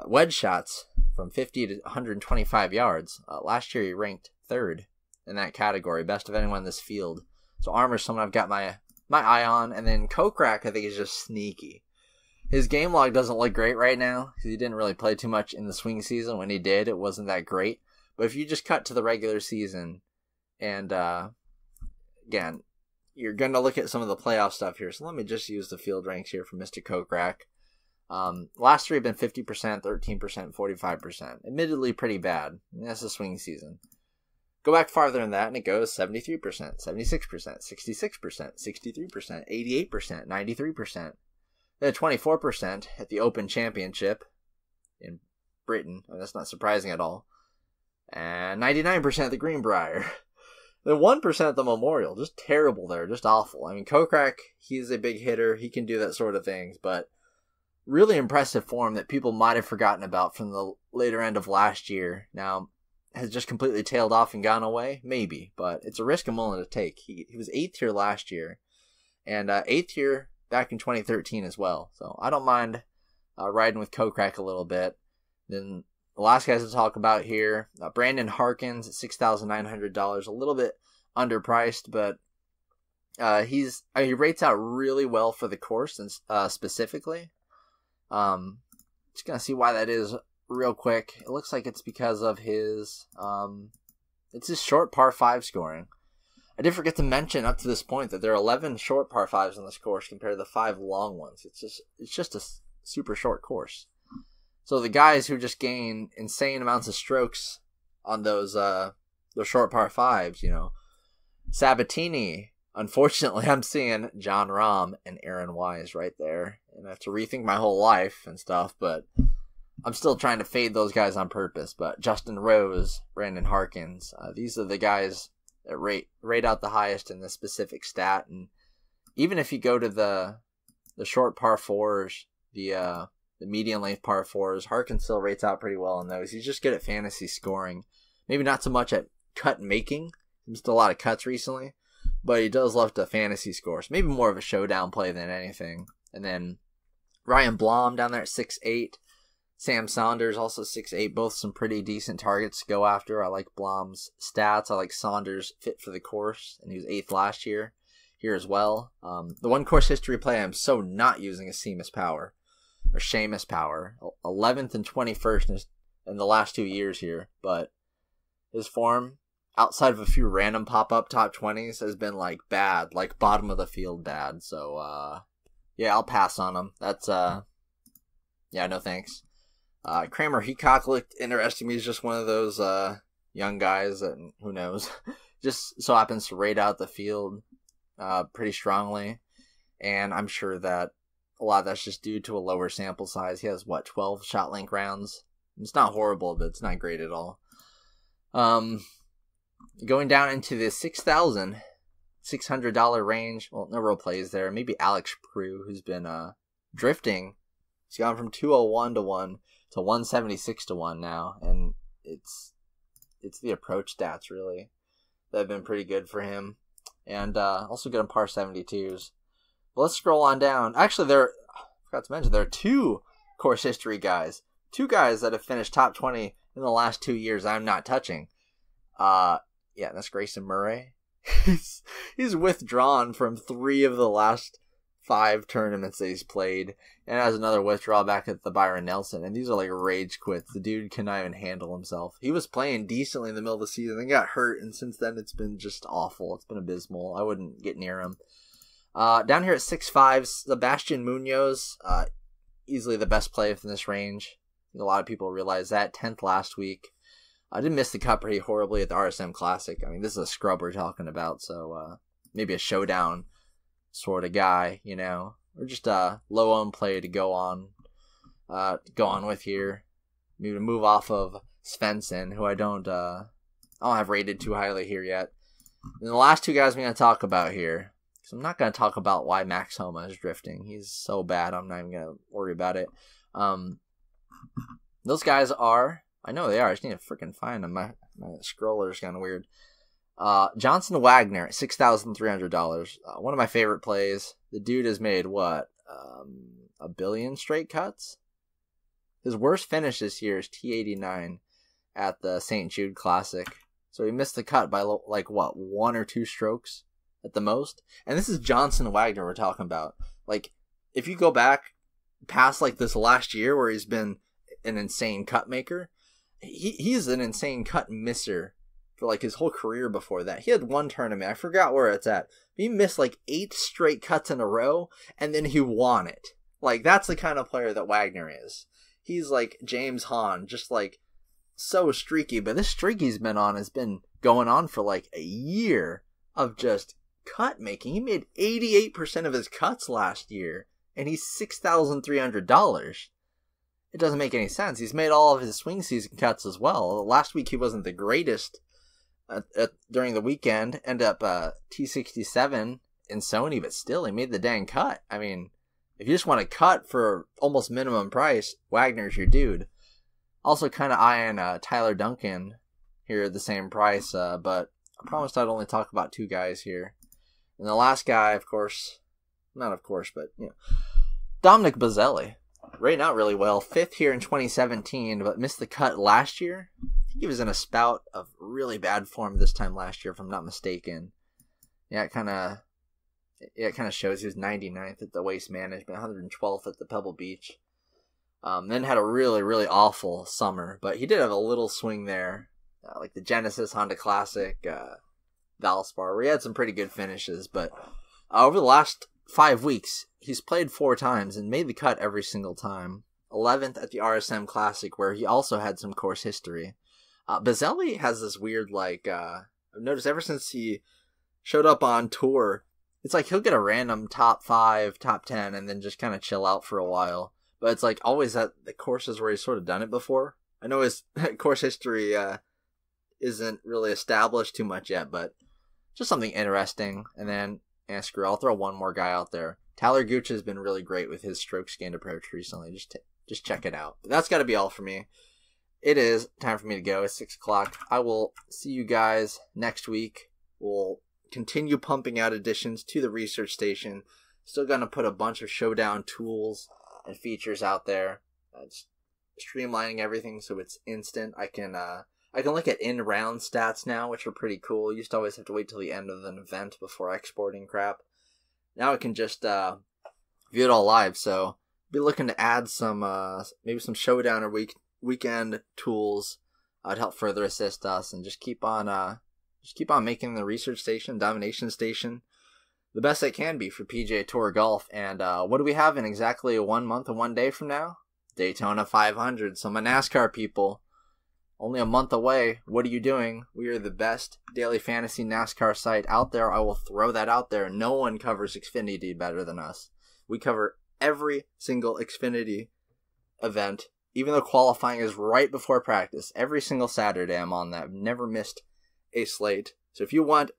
wedge shots from 50 to 125 yards. Last year, he ranked 3rd in that category, best of anyone in this field. So Armour's someone I've got my eye on, and then Kokrak, I think, is just sneaky. His game log doesn't look great right now because he didn't really play too much in the swing season. When he did, it wasn't that great. But if you just cut to the regular season, and again, you're going to look at some of the playoff stuff here. So let me just use the field ranks here for Mr. Kokrak. Last 3 have been 50%, 13%, 45%. Admittedly pretty bad. That's the swing season. Go back farther than that, and it goes 73%, 76%, 66%, 63%, 88%, 93%. Then 24% at the Open Championship in Britain. And that's not surprising at all. And 99% at the Greenbrier. Then 1% at the Memorial. Just terrible there. Just awful. I mean, Kokrak, he's a big hitter. He can do that sort of things. But really impressive form that people might have forgotten about from the later end of last year. Now, has just completely tailed off and gone away? Maybe. But it's a risk I'm willing to take. He was 8th here last year. And 8th here back in 2013 as well. So I don't mind riding with Kokrak a little bit. Then the last guys to talk about here, Brandon Harkins at $6,900, a little bit underpriced, but he rates out really well for the course and specifically. Just gonna see why that is real quick. It looks like it's because of his it's his short par 5 scoring. I did forget to mention up to this point that there are 11 short par 5s on this course compared to the 5 long ones. It's just a super short course. So the guys who just gain insane amounts of strokes on those short par 5s, you know, Sabatini. Unfortunately, I'm seeing John Rahm and Aaron Wise right there, and I have to rethink my whole life and stuff, but I'm still trying to fade those guys on purpose. But Justin Rose, Brandon Harkins, these are the guys that rate out the highest in this specific stat. And even if you go to the short par 4s, the medium length par 4s, Harkins still rates out pretty well in those. He's just good at fantasy scoring. Maybe not so much at cut making. He's done a lot of cuts recently, but he does love to fantasy score. So maybe more of a showdown play than anything. And then Ryan Blom down there at 6'8". Sam Saunders also 6'8". Both some pretty decent targets to go after. I like Blom's stats. I like Saunders' fit for the course, and he was 8th last year here as well. The one course history play I'm so not using is Seamus Power, or Seamus Power. 11th and 21st in the last 2 years here, but his form, outside of a few random pop-up top 20s, has been like bad, like bottom of the field bad. So yeah, I'll pass on him. That's yeah, no thanks. Kramer Heacock looked interesting. He's just one of those young guys that, who knows, just so happens to rate out the field pretty strongly. And I'm sure that a lot of that's just due to a lower sample size. He has, 12 shot length rounds? It's not horrible, but it's not great at all. Going down into the $6,600 range. Well, no real plays there. Maybe Alex Prue, who's been drifting. He's gone from 201 to 1 to 176 to 1 now, and it's the approach stats really that have been pretty good for him, and also good on par 72s. But let's scroll on down. Actually, I forgot to mention there are 2 course history guys, 2 guys that have finished top 20 in the last 2 years. I'm not touching. Yeah, that's Grayson Murray. He's withdrawn from 3 of the last 5 tournaments that he's played, and has another withdrawal back at the Byron Nelson, and these are like rage quits. The dude cannot even handle himself. He was playing decently in the middle of the season, then got hurt, and since then it's been just awful. It's been abysmal. I wouldn't get near him. Down here at 6'5", Sebastian Munoz, easily the best play from this range. I think a lot of people realize that. 10th last week. I did miss the cut pretty horribly at the RSM Classic. I mean, this is a scrub we're talking about, so maybe a showdown sort of guy, you know, or just a low-owned play to go on with here. Maybe to move off of Svensson, who I don't have rated too highly here yet. And the last 2 guys I'm going to talk about here, because I'm not going to talk about why Max Homa is drifting. He's so bad, I'm not even going to worry about it. Those guys are, I know they are, I just need to freaking find them. My scroller is kind of weird. Johnson Wagner at $6,300. One of my favorite plays. The dude has made a billion straight cuts. His worst finish this year is T89 at the St. Jude Classic. So he missed the cut by 1 or 2 strokes at the most. And this is Johnson Wagner we're talking about. Like, if you go back past like this last year where he's been an insane cut maker, he's an insane cut misser for like his whole career before that. He had one tournament, I forgot where it's at. He missed like 8 straight cuts in a row, and then he won it. Like, that's the kind of player that Wagner is. He's like James Hahn, just like so streaky. But this streak he's been on has been going on for like a year of just cut making. He made 88% of his cuts last year, and he's $6,300. It doesn't make any sense. He's made all of his swing season cuts as well. Last week he wasn't the greatest during the weekend. Ended up T67 in Sony, but still he made the dang cut. I mean, if you just want to cut for almost minimum price, Wagner's your dude. Also kind of eyeing Tyler Duncan here at the same price, but I promised I'd only talk about 2 guys here. And the last guy, of course, not of course, but you know, Dominic Bozzelli. Rating out really well. 5th here in 2017, but missed the cut last year. I think he was in a spout of really bad form this time last year, if I'm not mistaken. Yeah, it kind of shows. He was 99th at the Waste Management, 112th at the Pebble Beach. Then had a really, really awful summer, but he did have a little swing there like the Genesis, Honda Classic, Valspar, where he had some pretty good finishes. But over the last 5 weeks, he's played 4 times and made the cut every single time. 11th at the RSM Classic, where he also had some course history. Bazzelli has this weird, I've noticed ever since he showed up on tour, it's like he'll get a random top 5, top 10, and then just kind of chill out for a while. But it's like always at the courses where he's sort of done it before. I know his course history isn't really established too much yet, but just something interesting. And then, screw it, I'll throw one more guy out there. Tyler Gooch has been really great with his strokes gained approach recently. Just check it out. But that's got to be all for me. It is time for me to go. It's 6 o'clock. I will see you guys next week. We'll continue pumping out additions to the research station. Still going to put a bunch of showdown tools and features out there. Just streamlining everything so it's instant. I can look at in-round stats now, which are pretty cool. Used to always have to wait till the end of an event before exporting crap. Now I can just view it all live. So be looking to add some maybe some showdown or weekend tools to help further assist us, and just keep on making the research station, domination station, the best it can be for PGA Tour golf. And what do we have in exactly 1 month and 1 day from now? Daytona 500. So my NASCAR people, only a month away. What are you doing? We are the best daily fantasy NASCAR site out there. I will throw that out there. No one covers Xfinity better than us. We cover every single Xfinity event, even though qualifying is right before practice. Every single Saturday I'm on that. I've never missed a slate. So if you want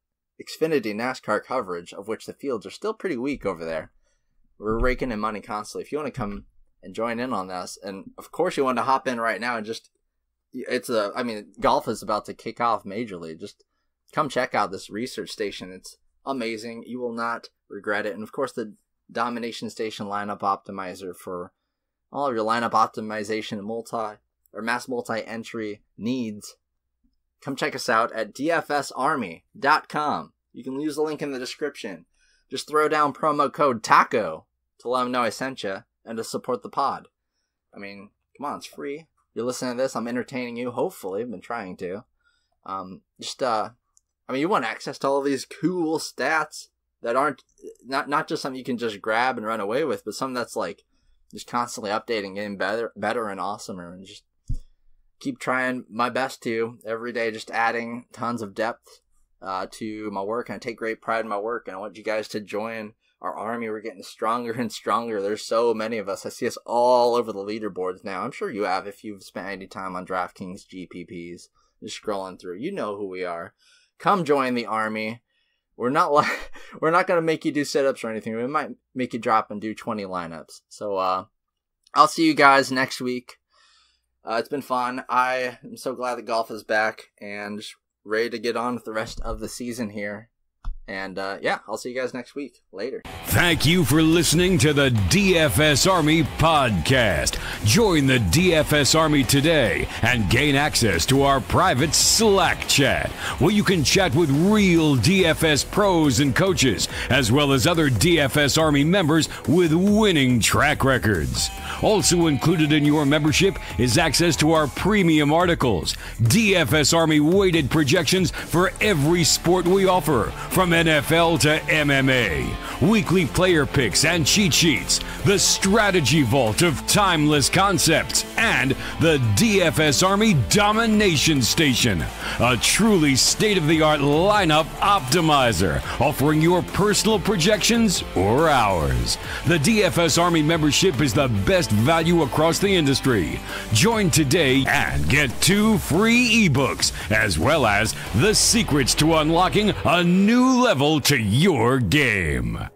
Xfinity NASCAR coverage, of which the fields are still pretty weak over there, we're raking in money constantly. If you want to come and join in on this, and of course you want to hop in right now and just, golf is about to kick off majorly. Just come check out this research station. It's amazing. You will not regret it. And of course the Domination Station lineup optimizer for all of your lineup optimization and mass multi-entry needs. Come check us out at dfsarmy.com. You can use the link in the description. Just throw down promo code TACO to let them know I sent you and to support the pod. I mean, come on, it's free. You're listening to this, I'm entertaining you, hopefully. I've been trying to. You want access to all these cool stats that aren't, not just something you can just grab and run away with, but something that's like just constantly updating, getting better and awesomer, and just keep trying my best to every day, just adding tons of depth to my work. And I take great pride in my work, and I want you guys to join our army. We're getting stronger and stronger. There's so many of us. I see us all over the leaderboards now. I'm sure you have if you've spent any time on DraftKings GPPs, just scrolling through. You know who we are. Come join the army. We're not going to make you do sit-ups or anything. We might make you drop and do 20 lineups. So I'll see you guys next week. It's been fun. I am so glad that golf is back and just ready to get on with the rest of the season here. And I'll see you guys next week. Later. Thank you for listening to the DFS Army podcast. Join the DFS Army today and gain access to our private Slack chat, where you can chat with real DFS pros and coaches, as well as other DFS Army members with winning track records. Also included in your membership is access to our premium articles, DFS Army weighted projections for every sport we offer, from NFL to MMA, weekly player picks and cheat sheets, the strategy vault of timeless concepts, and the DFS Army Domination Station, a truly state-of-the-art lineup optimizer, offering your personal projections or ours. The DFS Army membership is the best value across the industry. Join today and get 2 free ebooks, as well as the secrets to unlocking a new level to your game.